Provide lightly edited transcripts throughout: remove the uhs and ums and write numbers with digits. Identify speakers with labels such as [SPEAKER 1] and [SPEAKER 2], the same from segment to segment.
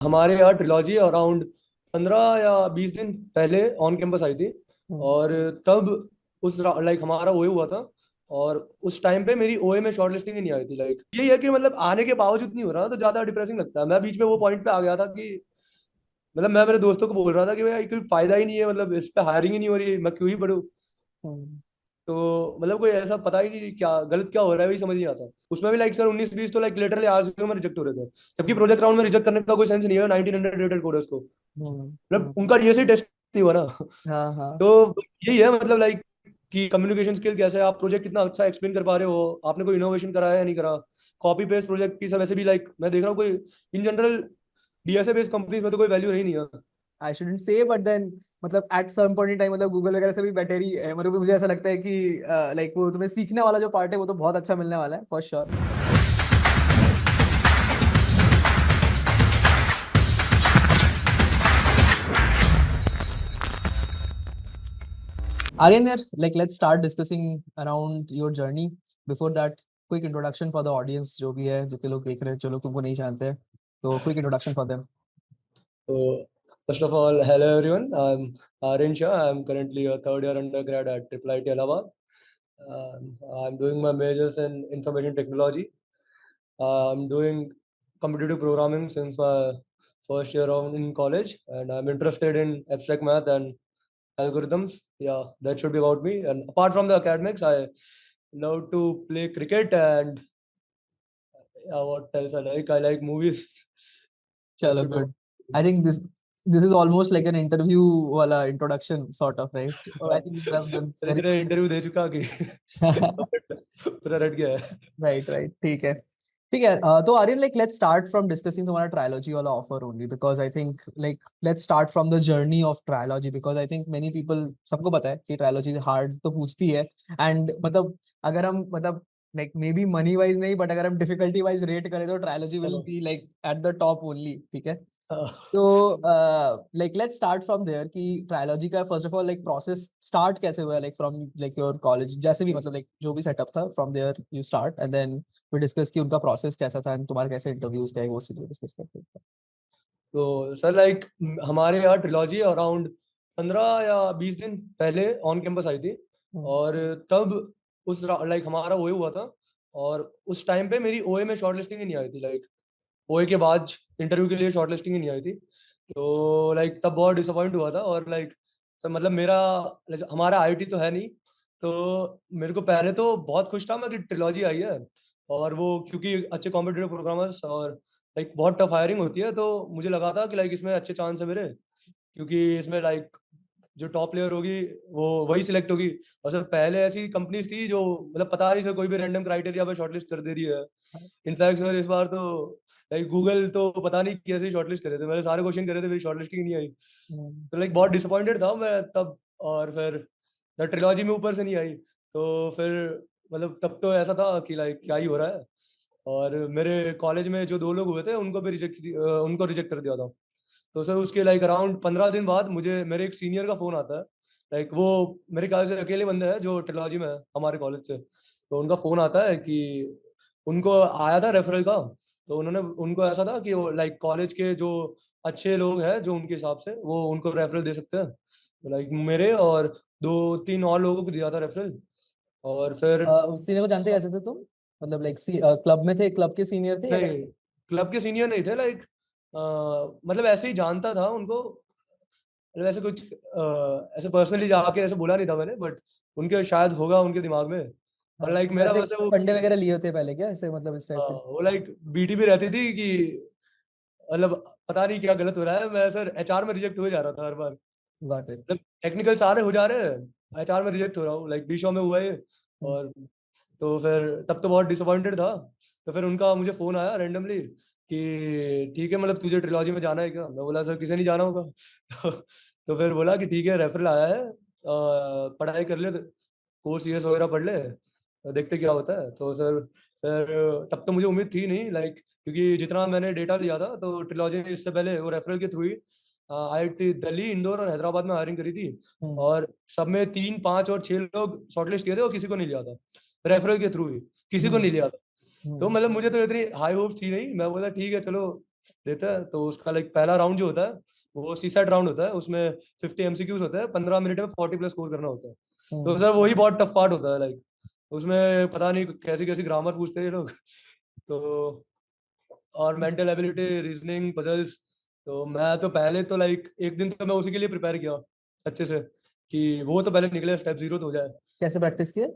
[SPEAKER 1] हमारे यहाँ trilogy around 15 या 20 दिन पहले ऑन कैंपस आई थी।
[SPEAKER 2] हम्म।
[SPEAKER 1] और तब उस लाइक हमारा ओए हुआ था। और उस टाइम पे मेरी ओए में शॉर्ट लिस्टिंग ही नहीं आई थी। लाइक यही है कि मतलब आने के बावजूद नहीं हो रहा तो ज्यादा डिप्रेसिंग लगता है। मैं बीच में वो पॉइंट पे आ गया था कि मतलब मैं मेरे दोस्तों को बोल रहा था कि भाई कोई फायदा ही नहीं है, मतलब इस पे हायरिंग ही नहीं हो रही, मैं क्यों ही पढूं।
[SPEAKER 2] हम्म।
[SPEAKER 1] तो मतलब कोई ऐसा पता ही नहीं क्या गलत क्या हो रहा है, वही समझ नहीं आता। उसमें भी लाइक सर 19-20 तो लाइक लिटरली आरसीओ में रिजेक्ट हो रहे थे, जबकि
[SPEAKER 2] हम्म।
[SPEAKER 1] प्रोजेक्ट राउंड में रिजेक्ट करने का कोई सेंस नहीं है। 1900 रेटेड कोड है उसको,
[SPEAKER 2] हम्म।
[SPEAKER 1] मतलब उनका डीएसई टेस्ट नहीं हुआ ना।
[SPEAKER 2] हाँ हाँ।
[SPEAKER 1] तो यही है मतलब लाइक कि कम्युनिकेशन स्किल कैसे है, आप प्रोजेक्ट कितना अच्छा एक्सप्लेन कर पा रहे हो, आपने कोई इनोवेशन करा है या नहीं करा। कॉपी पेस्ट प्रोजेक्ट की सब ऐसे भी लाइक मैं देख रहा हूँ कोई in general DSA based companies में तो कोई वैल्यू रही नहीं है।
[SPEAKER 2] I shouldn't say but then मतलब at some point in time मतलब गूगल वगैरह से भी बेटर ही है। मतलब मुझे ऐसा लगता है कि लाइक वो तुम्हें सीखने वाला जो पार्ट है वो तो बहुत अच्छा मिलने वाला है for sure. Aryan, like let's start discussing around your journey. Before that, quick introduction for the audience जो भी है, जितने लोग देख रहे हैं, जो लोग तुमको नहीं जानते हैं, तो quick introduction for them.
[SPEAKER 1] So first of all, hello everyone. I'm Aryan Shah. I'm currently a third year undergrad at Triple IT Allahabad. I'm doing my majors in information technology. I'm doing competitive programming since my first year on in college, and I'm interested in abstract math and algorithms. Yeah, that should be about me. And apart from the academics, I love to play cricket and what else I like? I like movies. That
[SPEAKER 2] चलो
[SPEAKER 1] should be about
[SPEAKER 2] good. I think this is almost like an interview वाला introduction sort of, right? So I think you have done
[SPEAKER 1] मैंने
[SPEAKER 2] very
[SPEAKER 1] तेरा interview दे चुका कि पूरा रट गया है।
[SPEAKER 2] right, right. ठीक है। ठीक है। तो Aryan, like let's start from discussing तुम्हारा ट्रायोलॉजी वाला offer only because I think like let's start from the journey of trilogy because I think many people, सबको पता है कि ट्रायोलॉजी हार्ड तो पूछती है। एंड मतलब अगर हम मतलब like maybe money wise नहीं, but अगर हम difficulty wise rate करें तो ट्रायोलॉजी will
[SPEAKER 1] हाँ,
[SPEAKER 2] be like at the top only। ठीक है।
[SPEAKER 1] हाँ।
[SPEAKER 2] तो like let's start from there कि ट्रायोलॉजी का first of all like process start कैसे हुआ, like from like your college जैसे भी, मतलब लाइक जो भी सेटअप था from there you start and then we discuss कि उनका प्रोसेस कैसा था एंड तुम्हारे कैसे इंटरव्यूज गए, वो चीजें डिस्कस करते हैं।
[SPEAKER 1] तो सर लाइक हमारे यहाँ ट्रिलॉजी अराउंड 15 या 20 दिन पहले ऑन कैंपस आई थी।
[SPEAKER 2] हम्म।
[SPEAKER 1] और तब उस लाइक हमारा ओए हुआ था। और उस टाइम पे मेरी ओए में शॉर्ट लिस्टिंग ही नहीं आई थी। लाइक ओए के बाद इंटरव्यू के लिए शॉर्ट लिस्टिंग ही नहीं आई थी। तो लाइक तब बहुत डिसअपॉइंट हुआ था। और लाइक मतलब मेरा हमारा आईटी तो है नहीं। तो मेरे को पहले तो बहुत खुश था मैं कि ट्रिलॉजी आई है। और वो क्योंकि अच्छे कॉम्पिटिटिव प्रोग्रामर्स और लाइक बहुत टफ हायरिंग होती है, तो मुझे लगा था कि लाइक इसमें अच्छे चांस है मेरे, क्योंकि इसमें लाइक जो टॉप प्लेयर होगी वो वही सिलेक्ट होगी। और सर पहले ऐसी कंपनीज थी जो मतलब पता नहीं सर कोई भी रैंडम क्राइटेरिया पे शॉर्टलिस्ट कर दे रही है। इनफैक्ट सर इस बार तो लाइक गूगल तो पता नहीं कैसे शॉर्टलिस्ट करे थे, मैंने सारे क्वेश्चन करे थे, मेरी शॉर्टलिस्टिंग नहीं आई।
[SPEAKER 2] हम्म।
[SPEAKER 1] तो लाइक बहुत डिसअपॉइंटेड था मैं तब। और फिर द ट्रिलॉजी में ऊपर से नहीं आई, तो फिर मतलब तब तो ऐसा था कि लाइक क्या ही हो रहा है। और मेरे कॉलेज में जो 2 लोग हुए थे उनको रिजेक्ट कर दिया था। तो सर उसके लाइक अराउंड 15 दिन बाद मुझे मेरे एक सीनियर का फोन आता है। लाइक वो मेरे ख्याल से अकेले बंदे हैं जो ट्रिलॉजी में है हमारे कॉलेज से। तो उनका फोन आता है कि उनको आया था रेफरल का। तो उन्होंने उनको ऐसा था कि वो लाइक कॉलेज के जो अच्छे लोग हैं जो उनके हिसाब से वो उनको रेफरल दे सकते हैं। तो लाइक मेरे और 2-3 और लोगों को दिया था रेफरल। और फिर
[SPEAKER 2] उस सीनियर को जानते कैसे थे तुम? मतलब लाइक क्लब में थे, क्लब के सीनियर थे या
[SPEAKER 1] नहीं, क्लब के सीनियर नहीं थे। लाइक मतलब ऐसे ही जानता था उनको। मतलब ऐसे कुछ ऐसे पर्सनली जाके ऐसे बोला नहीं था मैंने, बट उनके शायद होगा उनके दिमाग में। और
[SPEAKER 2] हाँ,
[SPEAKER 1] लाइक
[SPEAKER 2] तुम
[SPEAKER 1] मेरा
[SPEAKER 2] ऐसे
[SPEAKER 1] वैसे वो
[SPEAKER 2] फंडे वगैरह लिए होते पहले क्या, ऐसे मतलब इस टाइप के?
[SPEAKER 1] वो लाइक बीटी भी रहती थी कि मतलब पता नहीं क्या गलत हो रहा है, मैं सर एचआर में रिजेक्ट हो जा रहा था हर बार।
[SPEAKER 2] Got it.
[SPEAKER 1] मतलब टेक्निकल सारे हो जा रहे हैं, एचआर में रिजेक्ट हो रहा हूँ, लाइक बीशॉ में हुआ है। और तो फिर तब तो बहुत डिसअपॉइंटेड था। तो फिर उनका मुझे फोन आया रैंडमली कि ठीक है मतलब तुझे ट्रिलॉजी में जाना है क्या। मैं बोला सर किसे नहीं जाना होगा। तो फिर बोला कि ठीक है रेफरल आया है, पढ़ाई कर ले, कोर्स ईएस वगैरह पढ़ ले, देखते क्या होता है। तो सर फिर तब तो मुझे उम्मीद थी नहीं, लाइक क्योंकि जितना मैंने डेटा लिया था तो ट्रिलॉजी ने इससे पहले वो रेफरल के थ्रू ही आईआईटी दिल्ली, इंदौर और हैदराबाद में हायरिंग करी थी।
[SPEAKER 2] हम्म।
[SPEAKER 1] और सब में 3, 5 और 6 लोग शॉर्टलिस्ट किए थे और किसी को नहीं लिया था रेफरल के थ्रू ही, किसी को
[SPEAKER 2] हम्म।
[SPEAKER 1] नहीं लिया था। तो
[SPEAKER 2] हम्म।
[SPEAKER 1] मतलब मुझे तो इतनी हाई होप्स थी नहीं, मैं बोला ठीक है चलो देता है, तो उसका लाइक पहला राउंड जो होता है वो सीसेट राउंड होता है, उसमें 50 एमसीक्यूज होता है, 15 मिनट में 40 प्लस स्कोर करना होता है। तो सर वही बहुत टफ पार्ट होता है, लाइक उसमें पता नहीं कैसी कैसी ग्रामर पूछते हैं ये लोग। तो और मेंटल एबिलिटी, रीजनिंग, पजल्स। तो मैं तो पहले तो लाइक एक दिन तो मैं उसी के लिए प्रिपेयर किया अच्छे से, कि वो तो पहले निकले, स्टेप 0 तो हो जाए।
[SPEAKER 2] कैसे प्रैक्टिस किए?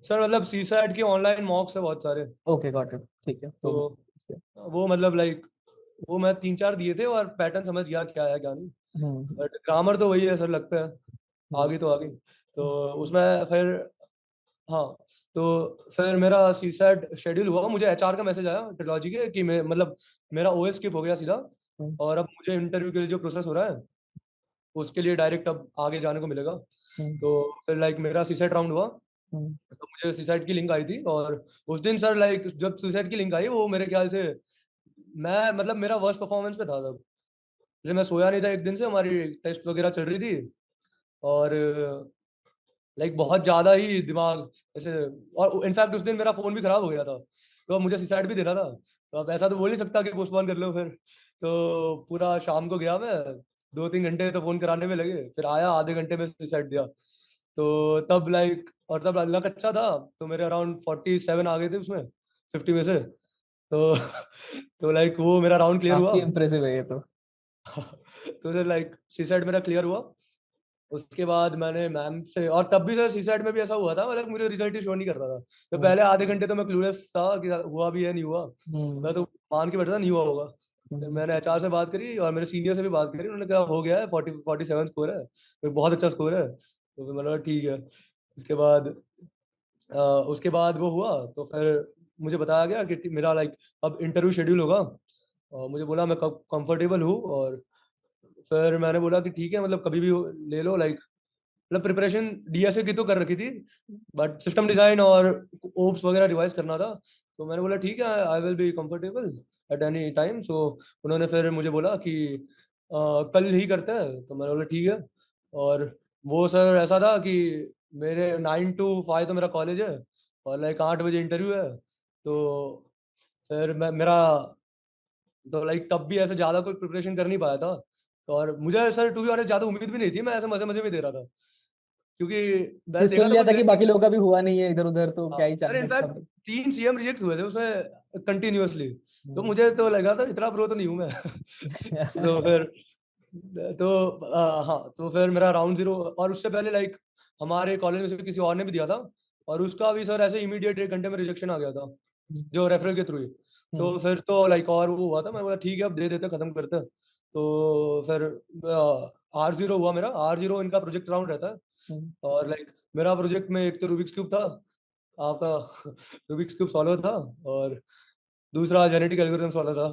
[SPEAKER 1] सर मतलब सी सैट के ऑनलाइन मॉक्स है बहुत सारे।
[SPEAKER 2] ओके, गॉट इट, ठीक है, तो
[SPEAKER 1] तो वो मतलब लाइक वो मैं 3-4 दिए थे और पैटर्न समझ गया क्या है क्या नहीं।
[SPEAKER 2] हम्म
[SPEAKER 1] बट ग्रामर तो वही है सर, लगता है
[SPEAKER 2] हम्म
[SPEAKER 1] आगे तो आगे। तो उसमें फिर हाँ, तो फिर मेरा सी सैट शेड्यूल हुआ, मुझे एचआर का मैसेज आया ट्रिलॉजी के कि मैं मतलब मेरा ओएस स्किप हो गया सीधा,
[SPEAKER 2] हम्म
[SPEAKER 1] और अब मुझे इंटरव्यू के लिए जो प्रोसेस हो रहा है उसके लिए डायरेक्ट अब आगे जाने को मिलेगा।
[SPEAKER 2] हम्म
[SPEAKER 1] तो फिर लाइक मेरा सीसेट राउंड हुआ,
[SPEAKER 2] हम्म
[SPEAKER 1] तो मुझे सीसेट की लिंक आई थी, और उस दिन सर लाइक जब सीसेट की लिंक आई वो मेरे ख्याल से मैं मतलब मेरा वर्स्ट परफॉर्मेंस पे था तब। जैसे मैं सोया नहीं था एक दिन से, हमारी टेस्ट वगैरह चल रही थी, और लाइक बहुत ज्यादा ही दिमाग ऐसे। और इनफैक्ट उस दिन मेरा फोन भी खराब हो गया था, तो अब मुझे सुसाइड भी देना था, तो अब ऐसा तो बोल नहीं सकता कि पोस्टपोन कर लो फिर। तो पूरा शाम को गया मैं, 2-3 घंटे तो फोन कराने में लगे, फिर आया आधे घंटे में सुसाइड दिया। तो तब लाइक, और तब लक अच्छा था, तो मेरे अराउंड 47 आ गए थे उसमें 50 में से। तो तो लाइक वो मेरा राउंड क्लियर हुआ।
[SPEAKER 2] काफी इम्प्रेसिव है ये तो।
[SPEAKER 1] तो फिर लाइक सीसाइड मेरा क्लियर हुआ। उसके बाद मैंने मैम से, और तब भी सर सीसैट में भी ऐसा हुआ था, मतलब मुझे रिजल्ट ही शो नहीं कर रहा था। तो
[SPEAKER 2] हम्म
[SPEAKER 1] पहले आधे घंटे तो मैं क्लूलेस था कि हुआ भी है नहीं हुआ,
[SPEAKER 2] हम्म
[SPEAKER 1] मैं तो मान के बैठा था नहीं हुआ होगा। फिर
[SPEAKER 2] हम्म
[SPEAKER 1] मैंने एचआर से बात करी और मेरे सीनियर से भी बात करी, उन्होंने कहा हो गया है, 47 स्कोर है, तो बहुत अच्छा स्कोर है। तो फिर मैंने कहा ठीक है। उसके बाद उसके बाद वो हुआ, तो फिर मुझे बताया गया कि मेरा लाइक अब इंटरव्यू शेड्यूल होगा, और मुझे बोला मैं कब कंफर्टेबल हूँ, और फिर मैंने बोला कि ठीक है, मतलब कभी भी ले लो, लाइक मतलब प्रिपरेशन डीएसए की तो कर रखी थी, बट सिस्टम डिजाइन और ओप्स वगैरह रिवाइज करना था। तो मैंने बोला ठीक है, I will be comfortable at any time. So उन्होंने फिर मुझे बोला कि कल ही करते हैं, तो मैंने बोला ठीक है। और वो सर ऐसा था कि मेरे 9 to 5 तो मेरा कॉलेज है, और लाइक 8 बजे इंटरव्यू है। तो फिर मैं मेरा तो लाइक तब भी ऐसे ज्यादा कोई प्रिपरेशन कर नहीं पाया था। और मुझे सर टू बी ऑनेस्ट ज्यादा उम्मीद भी नहीं थी, मैं ऐसे मजे मजे में दे रहा था, क्योंकि
[SPEAKER 2] फिर
[SPEAKER 1] मैंने
[SPEAKER 2] सुन
[SPEAKER 1] देखा था
[SPEAKER 2] लिया
[SPEAKER 1] कुछ
[SPEAKER 2] था कि
[SPEAKER 1] सीएम।
[SPEAKER 2] बाकी लोगों का भी हुआ नहीं है इधर उधर, तो
[SPEAKER 1] हाँ,
[SPEAKER 2] क्या ही
[SPEAKER 1] अरे
[SPEAKER 2] चांसेस
[SPEAKER 1] इनफैक्ट
[SPEAKER 2] कम
[SPEAKER 1] 3 सीएम रिजेक्ट हुए थे उसमें कंटिन्यूअसली। तो
[SPEAKER 2] है।
[SPEAKER 1] मुझे तो लगा था इतना प्रो तो नहीं हूं मैं। तो फिर तो हाँ, तो फिर मेरा राउंड 0, और उससे पहले लाइक हमारे कॉलेज में से किसी और ने भी दिया था, और उसका भी सर ऐसे इमीडिएट 1 घंटे में रिजेक्शन आ गया था, जो रेफरल के थ्रू ही। तो फिर तो लाइक और वो हुआ था, मैं बोला ठीक है अब दे देते खत्म करते हैं। तो फिर R0 हुआ मेरा। R0 इनका प्रोजेक्ट राउंड रहता है, और लाइक मेरा प्रोजेक्ट में एक तो रूबिक्स क्यूब था आपका, रूबिक्स क्यूब सॉल्वर था, और दूसरा जेनेटिक एल्गोरिथम सॉल्वर था।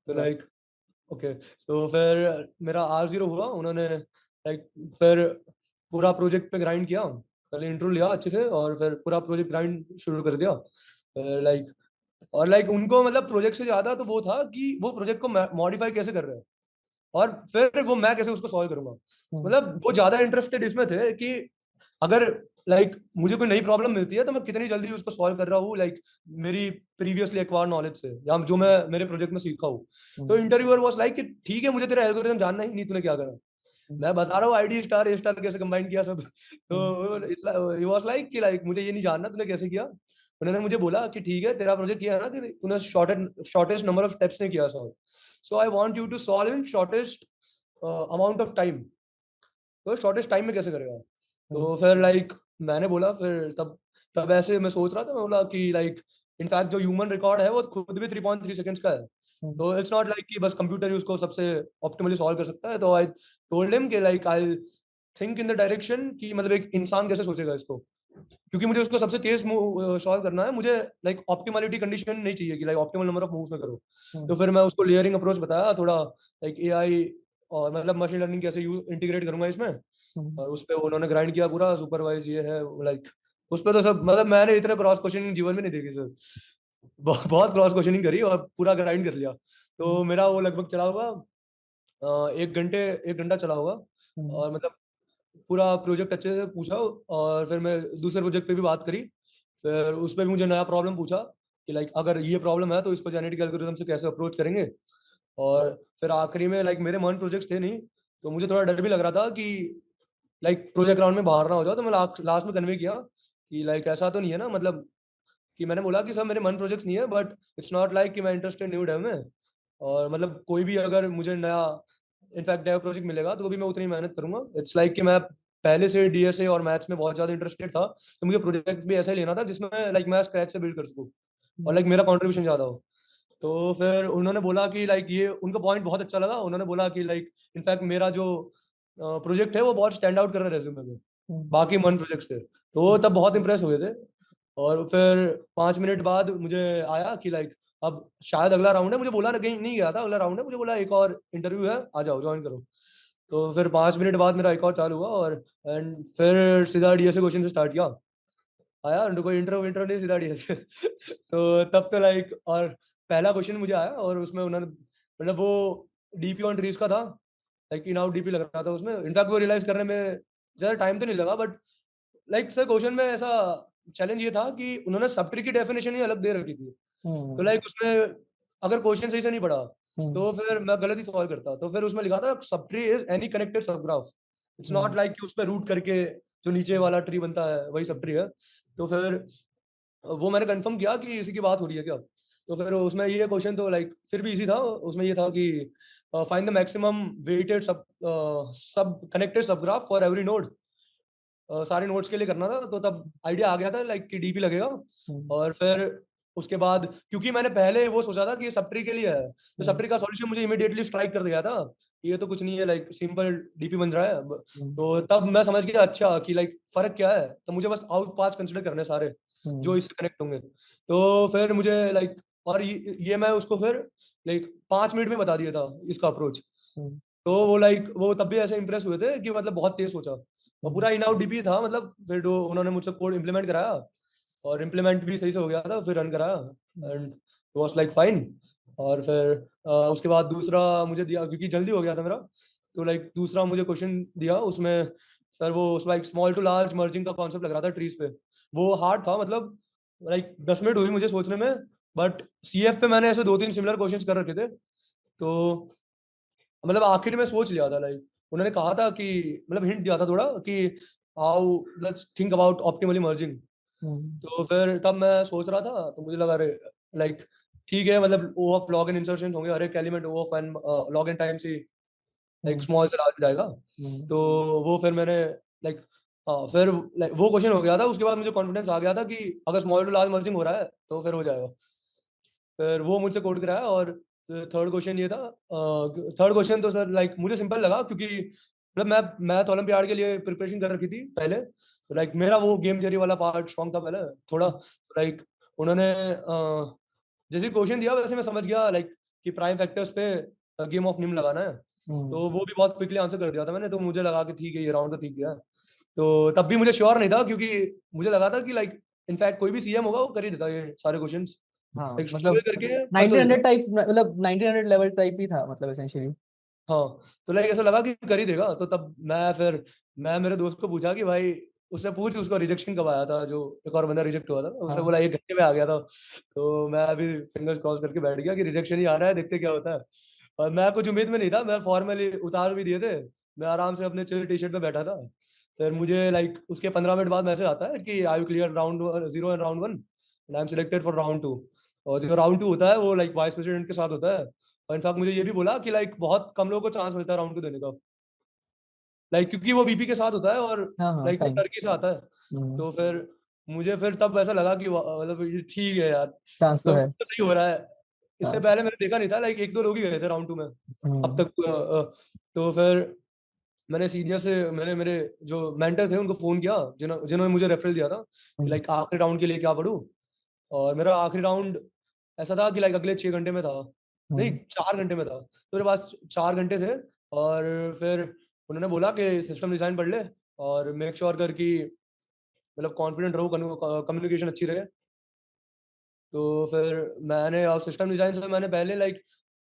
[SPEAKER 1] तो लाइक ओके, तो फिर मेरा R0 हुआ, उन्होंने लाइक फिर पूरा प्रोजेक्ट पे ग्राइंड किया, पहले इंट्रो लिया अच्छे से, और फिर पूरा प्रोजेक्ट ग्राइंड शुरू कर दिया। फिर लाइक और लाइक उनको मतलब प्रोजेक्ट से ज्यादा तो वो था कि वो प्रोजेक्ट को मॉडिफाई कैसे कर रहे हैं, और फिर वो मैं कैसे उसको सॉल्व करूंगा। मतलब वो ज्यादा इंटरेस्टेड इसमें थे कि अगर लाइक मुझे कोई नई प्रॉब्लम मिलती है तो मैं कितनी जल्दी उसको सॉल्व कर रहा हूँ, लाइक मेरी प्रीवियसली एक्वायर्ड नॉलेज से, या जो मैं मेरे प्रोजेक्ट में सीखा हूँ। तो इंटरव्यूअर वाज लाइक कि ठीक है, मुझे तेरा एल्गोरिथम जानना ही नहीं, तूने क्या करा। मैं बता रहा हूँ आईडी स्टार ए स्टार कैसे कंबाइन किया सब। तो इट्स ही वाज लाइक कि लाइक मुझे ये नहीं जानना तूने कैसे किया। उन्होंने मुझे बोला कि ठीक है, तेरा प्रोजेक्ट किया है ना कि तूने शॉर्टेस्ट नंबर ऑफ स्टेप्स में किया solve, so I want you to solve in shortest amount of time. तो शॉर्टेस्ट टाइम में कैसे करेगा। तो फिर लाइक मैंने बोला, फिर तब तब ऐसे मैं सोच रहा था, मैं बोला कि लाइक इनफैक्ट जो ह्यूमन रिकॉर्ड है वो खुद भी 3.3 सेकंड्स का है। तो इट्स नॉट लाइक कि बस कंप्यूटर ही उसको सबसे ऑप्टिमली सॉल्व कर सकता है। तो आई टोल्ड हिम कि like I think in the direction कि मतलब एक इंसान कैसे सोचेगा इसको, क्योंकि मुझे उसको सबसे तेज सॉल्व करना है। मुझे लाइक ऑप्टिमलिटी कंडीशन नहीं चाहिए कि like optimal number of moves में करो। तो फिर मैं उसको लेयरिंग अप्रोच बताया थोड़ा, लाइक एआई और मतलब मशीन लर्निंग कैसे इंटीग्रेट करूंगा इसमें। और उस पे उन्होंने ग्राइंड किया पूरा सुपरवाइज ये है, लाइक उस पे तो सब मतलब मैंने इतने क्रॉस क्वेश्चनिंग जीवन में नहीं देखी सर। बहुत क्रॉस क्वेश्चनिंग करी और पूरा ग्राइंड कर लिया। तो मेरा वो लगभग चला होगा 1 घंटा चला होगा। और मतलब पूरा प्रोजेक्ट अच्छे से पूछा, और फिर मैं दूसरे प्रोजेक्ट पे भी बात करी। फिर उस पे भी मुझे नया प्रॉब्लम पूछा कि लाइक अगर ये प्रॉब्लम है तो इसको जेनेटिक एल्गोरिथम से कैसे अप्रोच करेंगे। और फिर आखिरी में लाइक मेरे मन प्रोजेक्ट्स थे नहीं, तो मुझे थोड़ा डर भी लग रहा था कि लाइक प्रोजेक्ट राउंड में बाहर ना हो जाओ। तो मैं लास्ट में कन्वे किया कि लाइक ऐसा तो नहीं है ना, मतलब कि मैंने बोला कि सर मेरे मन प्रोजेक्ट्स नहीं है, बट इट्स नॉट लाइक कि मैं इंटरेस्टेड नहीं हूँ डेव में। और मतलब कोई भी अगर मुझे नया इनफैक्ट डेव प्रोजेक्ट मिलेगा तो भी मैं उतनी मेहनत करूंगा। इट्स लाइक कि मैं पहले से डीएसए और मैथ्स में बहुत ज्यादा इंटरेस्टेड था, तो मुझे प्रोजेक्ट भी ऐसा ही लेना था जिसमें लाइक मैं स्क्रैच से बिल्ड कर सकूँ और लाइक मेरा कंट्रीब्यूशन ज्यादा हो। तो फिर उन्होंने बोला कि लाइक ये उनका पॉइंट बहुत अच्छा लगा। उन्होंने बोला कि लाइक इनफैक्ट मेरा जो प्रोजेक्ट है वो बहुत स्टैंड आउट कर रहा है रेज्यूमे में, बाकी मन प्रोजेक्ट्स थे। तो वो तब बहुत इंप्रेस हुए थे। और फिर 5 मिनट बाद मुझे आया कि लाइक अब शायद अगला राउंड है। मुझे बोला कहीं नहीं गया था अगला राउंड है, मुझे बोला एक और इंटरव्यू है, आ जाओ ज्वाइन करो। तो फिर 5 मिनट बाद मेरा एक और चालू हुआ और एंड फिर सीधा डीएसए क्वेश्चन से स्टार्ट किया। आया उनको कोई इंटरव्यू इंटरव्यू नहीं, सीधा डीएसए। तो तब तो लाइक और पहला क्वेश्चन मुझे आया और उसमें उन्होंने मतलब वो डीपी ऑन ट्रीज का था, लाइक इन आउट डीपी लग रहा था उसमें। इनफैक्ट वो रियलाइज करने में ज्यादा टाइम तो नहीं लगा, बट लाइक सर क्वेश्चन में ऐसा चैलेंज ये था कि उन्होंने सब ट्री की डेफिनेशन ही अलग दे रखी थी। तो लाइक उसमें अगर क्वेश्चन सही से नहीं पढ़ा तो फिर मैं गलत ही सॉल्व करता। तो फिर उसमें लिखा था sub tree is any connected सब ग्राफ। इट्स नॉट लाइक कि उसमें रूट करके जो नीचे वाला ट्री बनता है वही सब ट्री है। तो फिर वो मैंने कंफर्म किया कि इसी की बात हो रही है क्या। तो फिर उसमें ये क्वेश्चन तो लाइक फिर भी इजी था। उसमें ये था कि फाइंड द मैक्सिमम वेटेड सब सब कनेक्टेड सब ग्राफ फॉर एवरी नोड। सारे नोट्स के लिए करना था। तो तब आइडिया आ गया था लाइक कि डीपी लगेगा। और फिर उसके बाद क्योंकि मैंने पहले वो सोचा था कि ये सब ट्री के लिए है, तो सब ट्री का सॉल्यूशन मुझे इमीडिएटली स्ट्राइक कर दिया था। ये तो कुछ नहीं है, लाइक सिंपल डीपी बन रहा है तो तब मैं समझ गया अच्छा कि लाइक फर्क क्या है। तो मुझे बस आउट पाथ कंसिडर करने सारे जो इससे कनेक्ट होंगे। तो फिर मुझे लाइक और ये मैं उसको फिर लाइक 5 मिनट में बता दिया था इसका अप्रोच। तो वो लाइक वो तब भी ऐसे इंप्रेस हुए थे कि मतलब बहुत तेज सोचा। और पूरा इन आउट डीपी था, मतलब फिर जो उन्होंने मुझसे कोड इम्प्लीमेंट कराया और इम्प्लीमेंट भी सही से हो गया था, फिर रन कराया एंड वाज लाइक फाइन। और फिर उसके बाद दूसरा मुझे दिया क्योंकि जल्दी हो गया था मेरा। तो लाइक दूसरा मुझे क्वेश्चन दिया उसमें सर वो like small to large merging का कॉन्सेप्ट लग रहा था ट्रीज पे। वो हार्ड था, मतलब लाइक 10 मिनट हुई मुझे सोचने में। बट सीएफ पे मैंने ऐसे 2-3 सिमिलर क्वेश्चंस कर रखे थे। तो मतलब आखिर में सोच लिया था लाइक उन्होंने कहा था कि मतलब हिंट दिया था थोड़ा कि how let's think about optimally merging. तो फिर तब मैं सोच रहा था तो मुझे लगा अरे लाइक ठीक है, मतलब O of log N insertion होंगे, हर एक element O of N log N time से लाइक स्मॉल से लार्ज जाएगा। तो वो फिर मैंने लाइक हाँ फिर लाइक वो क्वेश्चन हो गया था। उसके बाद मुझे कॉन्फिडेंस आ गया था कि अगर स्मॉल टू लार्ज मर्जिंग हो रहा है तो फिर हो जाएगा। फिर वो मुझसे कोड कराया। और थर्ड क्वेश्चन ये था, थर्ड क्वेश्चन तो सर लाइक मुझे सिंपल लगा क्योंकि मतलब मैं मैथ ओलंपियाड के लिए प्रिपरेशन कर रखी थी पहले। तो लाइक मेरा वो गेम थ्योरी वाला पार्ट स्ट्रॉन्ग था पहले थोड़ा। लाइक उन्होंने जैसे क्वेश्चन दिया वैसे मैं समझ गया लाइक कि प्राइम फैक्टर्स पे गेम ऑफ निम लगाना है। तो वो भी बहुत क्विकली आंसर कर दिया था मैंने। तो मुझे लगा कि ठीक है ये राउंड तो ठीक गया। तो तब भी मुझे श्योर नहीं था क्योंकि मुझे लगा था कि लाइक इनफैक्ट कोई भी सीएम होगा वो कर ही देता ये सारे क्वेश्चंस,
[SPEAKER 2] हाँ
[SPEAKER 1] एक
[SPEAKER 2] मतलब
[SPEAKER 1] स्ट्रगल करके कर तो देगा।
[SPEAKER 2] 1900 टाइप, मतलब 1900 लेवल टाइप ही था मतलब एसेंशियली।
[SPEAKER 1] हाँ तो लाइक ऐसा लगा कि कर ही देगा। तो तब मैं मेरे दोस्त को पूछा कि भाई उससे पूछ उसको रिजेक्शन कब आया था, जो एक और बंदा रिजेक्ट हुआ था। उसने
[SPEAKER 2] हाँ
[SPEAKER 1] बोला 1 घंटे में आ गया था। तो मैं अभी फिंगर्स क्रॉस करके बैठ गया कि रिजेक्शन ही आ रहा है, देखते क्या होता है। और मैं कुछ उम्मीद में नहीं था, मैं फॉर्मली उतार भी दिए थे। मैं आराम से अपने चिल टी शर्ट में बैठा था। फिर मुझे लाइक उसके 15 मिनट बाद मैसेज आता है कि I clear round 0 and round 1 and I am selected for round 2। और जो राउंड 2 होता है वो लाइक वाइस प्रेसिडेंट के साथ होता है। और इनफैक्ट मुझे ये भी बोला कि लाइक बहुत कम लोगों को चांस मिलता है राउंड को देने का, लाइक क्योंकि वो वीपी के साथ होता है और
[SPEAKER 2] हाँ हाँ
[SPEAKER 1] लाइक वो
[SPEAKER 2] टाइम।
[SPEAKER 1] टर्की से आता है। तो फिर मुझे फिर तब ऐसा लगा कि मतलब ये ठीक है यार,
[SPEAKER 2] चांस तो
[SPEAKER 1] मतलब
[SPEAKER 2] है।
[SPEAKER 1] कुछ तो सही हो रहा है। इससे
[SPEAKER 2] हाँ।
[SPEAKER 1] पहले मैंने देखा नहीं था, लाइक 1-2 लोग ही गए थे राउंड 2 में अब
[SPEAKER 2] हम्म,
[SPEAKER 1] तक। तो फिर मैंने सीनियर से मैंने मेरे जो मेंटर थे उनको फोन किया जिन्होंने मुझे रेफरल दिया था कि
[SPEAKER 2] हम्म,
[SPEAKER 1] लाइक आखिरी राउंड के लिए क्या पढूं। और मेरा आखिरी राउंड ऐसा था कि लाइक अगले 6 घंटे में था, नहीं
[SPEAKER 2] हम्म,
[SPEAKER 1] 4 घंटे में था। तो मेरे पास 4 घंटे थे। और फिर उन्होंने बोला कि सिस्टम डिजाइन पढ़ ले और मेक श्योर कर कि मतलब कॉन्फिडेंट रहो, कम्युनिकेशन अच्छी रहे। तो फिर मैंने और सिस्टम डिजाइन से मैंने पहले लाइक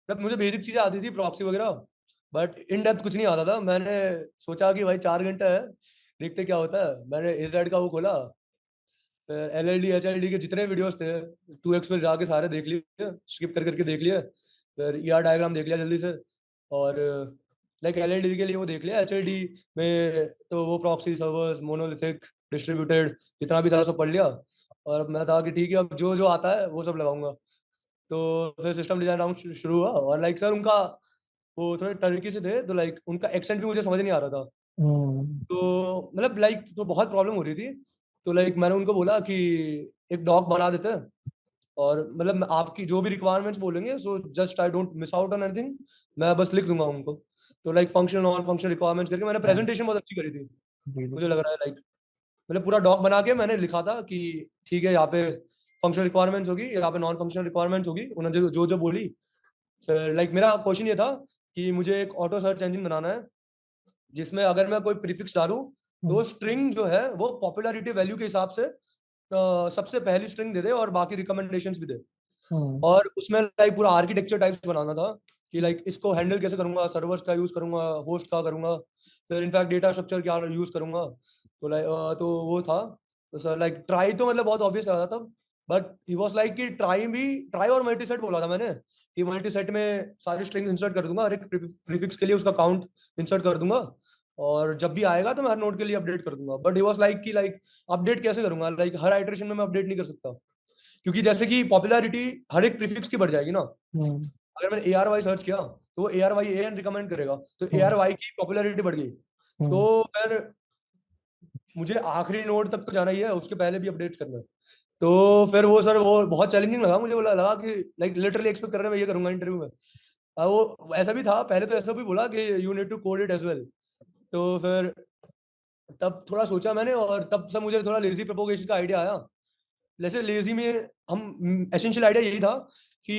[SPEAKER 1] मतलब मुझे बेसिक चीजें आती थी प्रॉक्सी वगैरह, बट इन डेप्थ कुछ नहीं आता था। मैंने सोचा कि भाई 4 घंटा है, देखते क्या होता है। मैंने एजेड का वो खोला, फिर एलएलडी एचएलडी के जितने वीडियोस थे 2x पे जाके सारे देख लिए, स्किप कर करके देख लिए। फिर ईआर डायग्राम देख लिया जल्दी से, और लाइक एलएलडी के लिए वो देख लिया, एचएलडी में तो वो प्रॉक्सी सर्वर्स, मोनोलिथिक, डिस्ट्रीब्यूटेड, जितना भी था सब पढ़ लिया। और मैं था कि ठीक है अब जो जो आता है वो सब लगाऊंगा। तो फिर सिस्टम डिजाइन राउंड शुरू हुआ, और लाइक सर उनका वो थोड़े टर्की से थे, तो लाइक उनका एक्सेंट भी मुझे समझ नहीं आ रहा था। तो मतलब लाइक तो बहुत प्रॉब्लम हो रही थी। तो लाइक मैंने उनको बोला कि एक डॉक बना देते हैं, और मतलब आपकी जो भी रिक्वायरमेंट्स बोलेंगे, so just I don't miss out on anything, मैं बस लिख दूंगा उनको। तो like function non function requirements करके मैंने प्रेजेंटेशन बहुत अच्छी करी थी, मुझे लग रहा है लाइक, मतलब पूरा डॉक बना के मैंने लिखा था कि ठीक है यहाँ पे फंक्शनल रिक्वायरमेंट्स होगी, यहाँ पे नॉन फंक्शनल रिक्वायरमेंट्स होगी, उन्होंने जो जो जो बोली। फिर लाइक मेरा क्वेश्चन ये था कि मुझे एक ऑटो सर्च इंजन बनाना है, जिसमें अगर मैं कोई प्रीफिक्स डालूं तो स्ट्रिंग जो है वो पॉपुलैरिटी वैल्यू के हिसाब से सबसे पहली स्ट्रिंग दे दे और बाकी रिकमेंडेशंस भी दे। और उसमें लाइक पूरा आर्किटेक्चर टाइप्स बनाना था कि लाइक इसको हैंडल कैसे करूंगा, सर्वर्स का यूज करूंगा, होस्ट का करूंगा, फिर इनफैक्ट डेटा स्ट्रक्चर क्या यूज करूंगा। तो लाइक तो वो था। तो सर लाइक ट्राई तो मतलब बहुत ऑब्वियस लगा था तब, बट ही वाज लाइक कि ट्राई और मल्टी सेट बोला था मैंने, कि मल्टी सेट में सारी स्ट्रिंग्स इंसर्ट कर दूंगा, हर एक प्रीफिक्स के लिए उसका काउंट इंसर्ट कर दूंगा, और जब भी आएगा तो मैं हर नोड के लिए अपडेट कर दूंगा। बट ही वाज लाइक कि लाइक अपडेट कैसे करूंगा, लाइक हर आइटरेशन में मैं अपडेट नहीं कर सकता, क्योंकि जैसे कि पॉपुलैरिटी हर एक प्रीफिक्स की बढ़ जाएगी ना। अगर मैंने ए आर वाई सर्च किया तो A R Y A N recommend करेगा, तो ए आर वाई की पॉपुलैरिटी बढ़ गई, तो फिर मुझे आखिरी नोड तक तो जाना ही है, उसके पहले भी अपडेट करना है। तो फिर वो सर वो बहुत चैलेंजिंग लगा मुझे, बोला लगा कि लाइक लिटरली एक्सपेक्ट कर रहे हैं मैं ये करूंगा इंटरव्यू में। वो ऐसा भी था, पहले तो ऐसा भी बोला कि you need to code it as well. तो फिर तब थोड़ा सोचा मैंने, और तब से मुझे थोड़ा लेजी प्रोपोगेशन का आइडिया आया। जैसे लेजी में हम एसेंशियल आइडिया यही था कि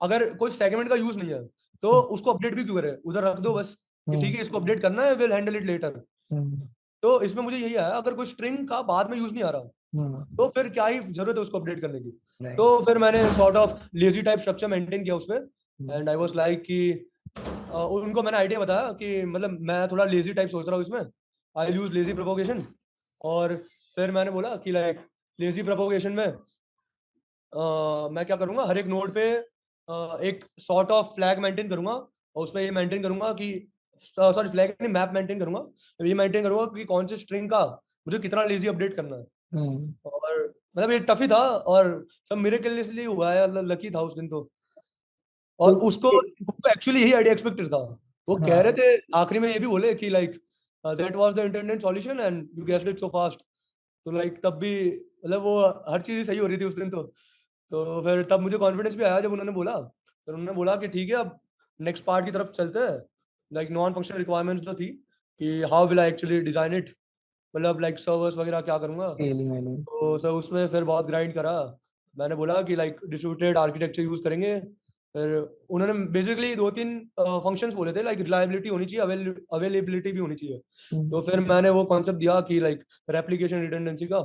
[SPEAKER 1] अगर कोई सेगमेंट का यूज नहीं है तो उसको अपडेट भी क्यों करें, उधर रख दो बस, कि ठीक है इसको अपडेट करना है, विल हैंडल इट लेटर। तो इसमें मुझे यही आया, अगर कोई स्ट्रिंग का बाद में यूज नहीं आ रहा तो फिर क्या ही जरूरत है उसको अपडेट करने की। तो फिर मैंने sort of lazy type structure maintain किया उसमें, एंड आई वाज लाइक कि उनको मैंने आइडिया बताया कि मतलब मैं थोड़ा लेजी टाइप सोच रहा हूँ इसमें, आई यूज लेजी प्रोपोगेशन। और फिर मैंने बोला कि लाइक लेजी प्रोपोगेशन में मैं क्या करूंगा, हर एक नोड पे एक सॉर्ट ऑफ फ्लैग मेंटेन करूंगा, और उसमें ये मेंटेन करूंगा कि सॉरी फ्लैग नहीं, मैप मेंटेन करूंगा, ये मेंटेन करूंगा कि कौन सी स्ट्रिंग का मुझे कितना लेजी अपडेट करना है। और मतलब ये टफ ही था, और सब मेरे के लिए इसलिए हुआ है, मतलब लकी था उस दिन तो। और उसको एक्चुअली यही आइडिया एक्सपेक्टेड था। वो कह रहे थे आखिरी में ये भी बोले कि like that was the intended solution and you guessed it so fast. तो लाइक तब भी मतलब वो हर चीज सही हो रही थी उस दिन तो फिर तब मुझे कॉन्फिडेंस भी आया जब उन्होंने बोला। फिर उन्होंने बोला कि ठीक है अब नेक्स्ट पार्ट की तरफ चलते हैं। लाइक नॉन फंक्शनल रिक्वायरमेंट्स तो थी कि how will I actually design it, मतलब लाइक सर्वर्स वगैरह क्या करूंगा। तो सर उसमें फिर बहुत ग्राइंड करा। मैंने बोला कि लाइक डिस्ट्रीब्यूटेड आर्किटेक्चर यूज करेंगे। फिर उन्होंने बेसिकली दो तीन फंक्शंस बोले थे, लाइक रिलायबिलिटी होनी चाहिए, अवेलेबिलिटी भी होनी चाहिए। तो फिर मैंने वो कॉन्सेप्ट दिया कि लाइक रेप्लिकेशन रिडंडेंसी का,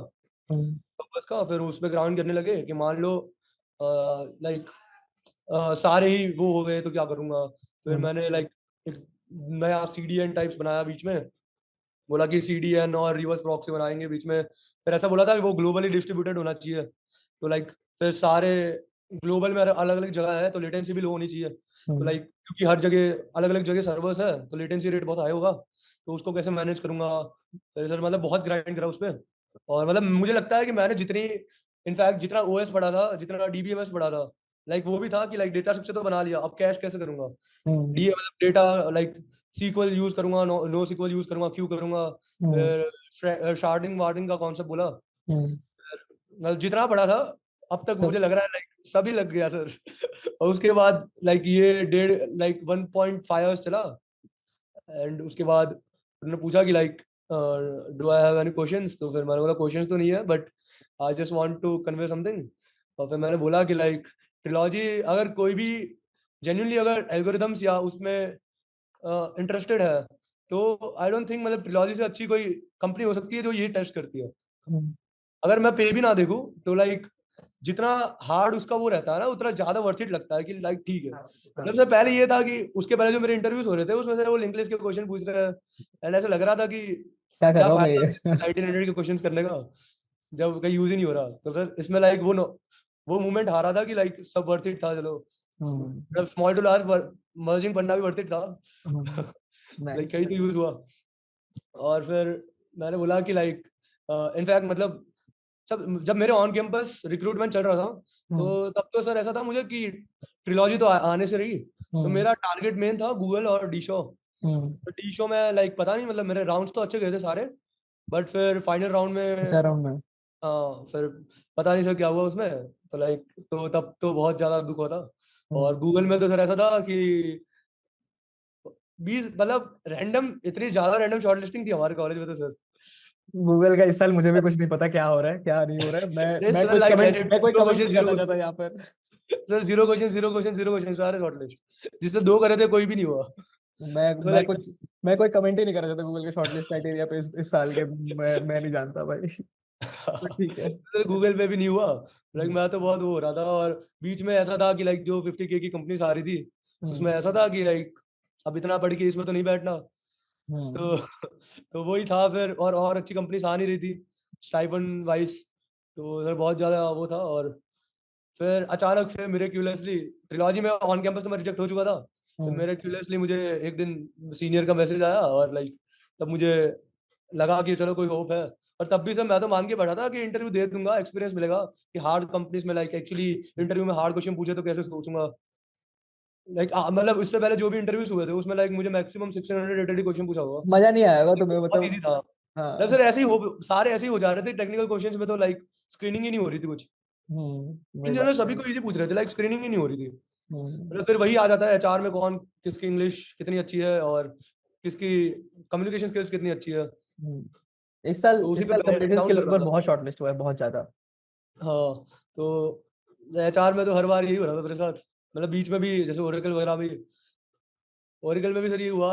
[SPEAKER 1] बस का। फिर उस पे ग्राउंड करने लगे कि मान लो लाइक सारे ही वो हो गए तो क्या करूंगा। फिर मैंने लाइक एक नया सीडीएन टाइप्स बनाया बीच में, बोला कि सीडीएन और रिवर्स प्रॉक्सी बनाएंगे बीच में। फिर ऐसा बोला था कि वो ग्लोबली डिस्ट्रीब्यूटेड होना चाहिए, तो लाइक फिर सारे ग्लोबल में अलग अलग जगह है तो लेटेंसी भी लो होनी चाहिए। तो लाइक क्योंकि हर जगह अलग अलग जगह सर्वर्स है तो लेटेंसी रेट बहुत हाई होगा, तो उसको कैसे मैनेज करूंगा। फिर सर मतलब बहुत ग्राइंड करा उस पर। और मतलब मुझे लगता है कि मैंने जितनी इनफैक्ट जितना ओएस पढ़ा था, जितना डीबीएमएस पढ़ा था, लाइक वो भी था कि लाइक डेटा स्ट्रक्चर तो बना लिया, अब कैश कैसे करूंगा। डी मतलब डेटा लाइक सीक्वल यूज करूंगा, नो सीक्वल यूज करूंगा, क्यों करूंगा। फिर शार्डिंग वार्डिंग का कॉन्सेप्ट बोला। मतलब जितना पढ़ा था अब तक मुझे लग रहा है लाइक सभी लग गया सर। और उसके बाद लाइक ये 1.5 चला। एंड उसके बाद उन्होंने पूछा कि like do I have any questions, तो फिर मैंने बोला क्वेश्चंस तो नहीं है but I just want to convey something. और फिर मैंने बोला कि लाइक ट्रिलॉजी अगर कोई भी जेन्युइनली अगर एल्गोरिथम्स या उसमें इंटरेस्टेड है तो आई डोंट थिंक मतलब ट्रिलॉजी से अच्छी कोई कंपनी हो सकती है जो ये टेस्ट करती है। अगर मैं पे भी ना देखूं तो लाइक जितना हार्ड उसका वो रहता है ना उतना ज्यादा वर्थ इट लगता है कि लाइक ठीक है। सबसे पहले ये था कि उसके पहले जो मेरे इंटरव्यूज हो रहे थे उसमें से वो लिंक लिस्ट के क्वेश्चन पूछ रहे हैं, एंड ऐसा लग रहा था कि
[SPEAKER 2] क्या कर
[SPEAKER 1] क्या
[SPEAKER 2] रहा हूँ मैं
[SPEAKER 1] फायदा
[SPEAKER 2] ये?
[SPEAKER 1] 1900 के क्वेश्चंस करने का जब कहीं यूज ही नहीं हो रहा। तो सर इसमें लाइक वो मोमेंट हारा था कि लाइक सब वर्थ इट था, चलो
[SPEAKER 2] हम्म
[SPEAKER 1] स्मॉल टू लार्ज मर्जिंग पढ़ना भी वर्थ इट था। Like
[SPEAKER 2] nice.
[SPEAKER 1] कहीं तो यूज हुआ। और फिर मैंने बोला कि लाइक इनफैक्ट मतलब सब जब मेरे ऑन कैंपस रिक्रूटमेंट चल रहा था, तो तब तो सर ऐसा था मुझे कि ट्रिलॉजी तो आने से रही, तो मेरा टारगेट मेन था गूगल और डी शो। तो डी शो में लाइक पता नहीं, मतलब मेरे राउंड्स तो अच्छे गए थे सारे, बट फिर फाइनल राउंड में
[SPEAKER 2] अच्छा राउंड में।
[SPEAKER 1] फिर पता नहीं सर क्या हुआ उसमें। तो लाइक तो तब तो बहुत ज्यादा दुख हुआ था। और गूगल में तो सर ऐसा था कि 20 मतलब रैंडम, इतनी ज्यादा रैंडम शॉर्टलिस्टिंग थी हमारे कॉलेज में तो सर।
[SPEAKER 2] गूगल का इस साल मुझे भी कुछ नहीं पता क्या हो रहा है क्या नहीं हो रहा है।
[SPEAKER 1] अरे
[SPEAKER 2] मैं
[SPEAKER 1] सर
[SPEAKER 2] कुछ
[SPEAKER 1] लाइक
[SPEAKER 2] कमेंट,
[SPEAKER 1] लेजेंड
[SPEAKER 2] मैं कोई
[SPEAKER 1] जीरो
[SPEAKER 2] कमेंट
[SPEAKER 1] क्वेश्चन
[SPEAKER 2] नहीं
[SPEAKER 1] जीरो
[SPEAKER 2] करना चाहता
[SPEAKER 1] क्वेश्चन
[SPEAKER 2] यहाँ पर।
[SPEAKER 1] Sir, zero question zero question zero question सारे शॉर्टलिस्ट, जिसने 2 करे थे कोई भी नहीं हुआ।
[SPEAKER 2] मैं
[SPEAKER 1] तो
[SPEAKER 2] मैं
[SPEAKER 1] लाइक
[SPEAKER 2] कुछ मैं कोई कमेंट ही नहीं करना चाहता गूगल के शॉर्टलिस्ट क्राइटेरिया पे इस साल के। मैं नहीं जानता भाई। तो ठीक है।
[SPEAKER 1] सर गूगल पे भी नहीं हुआ। लाइक
[SPEAKER 2] हम्म
[SPEAKER 1] मैं तो बहुत वो हो रहा था, और बीच में ऐसा था कि लाइक जो 50K की कंपनीज आ रही थी, उसमें
[SPEAKER 2] हम्म
[SPEAKER 1] ऐसा था कि लाइक अब इतना पढ़ के इसमें तो नहीं बैठना।
[SPEAKER 2] हम्म
[SPEAKER 1] तो तो वही था फिर, और अच्छी कंपनीज आ नहीं रही थी स्टाइपेंड वाइज। तो उधर बहुत ज्यादा वो था। और फिर अचानक से मिरेक्युलसली ट्रिलॉजी में ऑन कैंपस तो मैं रिजेक्ट हो चुका था। फिर
[SPEAKER 2] हम्म
[SPEAKER 1] मिरेक्युलसली मुझे एक दिन सीनियर का मैसेज आया, और लाइक तब मुझे लगा कि चलो कोई होप है। और तब भी सर मैं तो मान के बैठा था कि इंटरव्यू दे दूंगा, एक्सपीरियंस मिलेगा। कि हार्ड कंपनीज में लाइक एक्चुअली इंटरव्यू में हार्ड क्वेश्चन पूछे तो कैसे सोचूंगा। लाइक मतलब उससे पहले जो भी इंटरव्यूज हुए थे उसमें लाइक मुझे मैक्सिमम 680 क्वेश्चन पूछा होगा।
[SPEAKER 2] मजा नहीं आएगा तुम्हें
[SPEAKER 1] बहुत
[SPEAKER 2] मतलब।
[SPEAKER 1] इजी था। मतलब
[SPEAKER 2] हाँ।
[SPEAKER 1] सर ऐसे ही हो, सारे ऐसे ही हो जा रहे थे टेक्निकल क्वेश्चंस में, तो लाइक स्क्रीनिंग ही नहीं हो रही थी कुछ।
[SPEAKER 2] वही
[SPEAKER 1] इन
[SPEAKER 2] बात
[SPEAKER 1] जनरल
[SPEAKER 2] है।
[SPEAKER 1] सभी को इजी पूछ रहे थे, लाइक स्क्रीनिंग ही नहीं हो रही थी।
[SPEAKER 2] हम्म
[SPEAKER 1] मतलब फिर वही आ जाता है एचआर में कौन किसकी इंग्लिश कितनी अच्छी है, और किसकी कम्युनिकेशन स्किल्स कितनी अच्छी है।
[SPEAKER 2] इस साल
[SPEAKER 1] तो उसी
[SPEAKER 2] इस
[SPEAKER 1] पे
[SPEAKER 2] साल
[SPEAKER 1] मैं
[SPEAKER 2] कंप्यूटर
[SPEAKER 1] डाउन
[SPEAKER 2] स्किल
[SPEAKER 1] कर
[SPEAKER 2] पेपर
[SPEAKER 1] रहा था।
[SPEAKER 2] बहुत शॉर्टलिस्ट हुआ है बहुत ज्यादा।
[SPEAKER 1] हाँ। तो एचआर में तो हर बार यही हो रहा था मेरे साथ। मतलब बीच में भी जैसे ओरेकल वगैरह भी, ओरेकल में भी सर ये हुआ।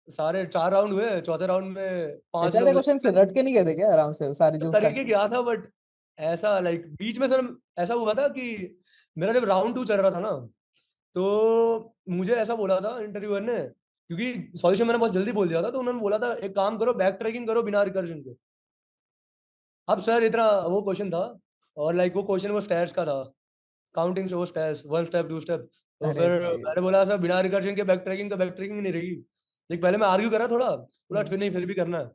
[SPEAKER 1] सारे 4 राउंड हुए, चौथे राउंड में 5
[SPEAKER 2] एचआर के
[SPEAKER 1] लोग
[SPEAKER 2] क्वेश्चन से रट के नहीं गए थे क्या आराम से सारी जो
[SPEAKER 1] तरीके क्या था, बट ऐसा लाइक बीच में सर ऐसा हुआ था कि मेरा जब राउंड 2 चल रहा था ना, तो मुझे ऐसा बोला था इंटरव्यूअर ने, क्योंकि सॉल्यूशन मैंने बहुत जल्दी बोल दिया था, तो उन्होंने बोला था एक काम करो, बैक ट्रैकिंग करो बिना रिकर्जन के। अब सर इतना वो क्वेश्चन था, और लाइक वो क्वेश्चन वो स्टेयर्स का था, काउंटिंग से वो स्टेयर्स 1 स्टेप 2 स्टेप। तो
[SPEAKER 2] अरे
[SPEAKER 1] फिर
[SPEAKER 2] भाई।
[SPEAKER 1] मैंने बोला सर बिना रिकर्जन के बैक ट्रैकिंग, तो बैक ट्रैकिंग ही नहीं रही। लेकिन पहले मैं आर्ग्यू करा थोड़ा, बोला
[SPEAKER 2] हम्म
[SPEAKER 1] फिर नहीं, फिर भी करना है।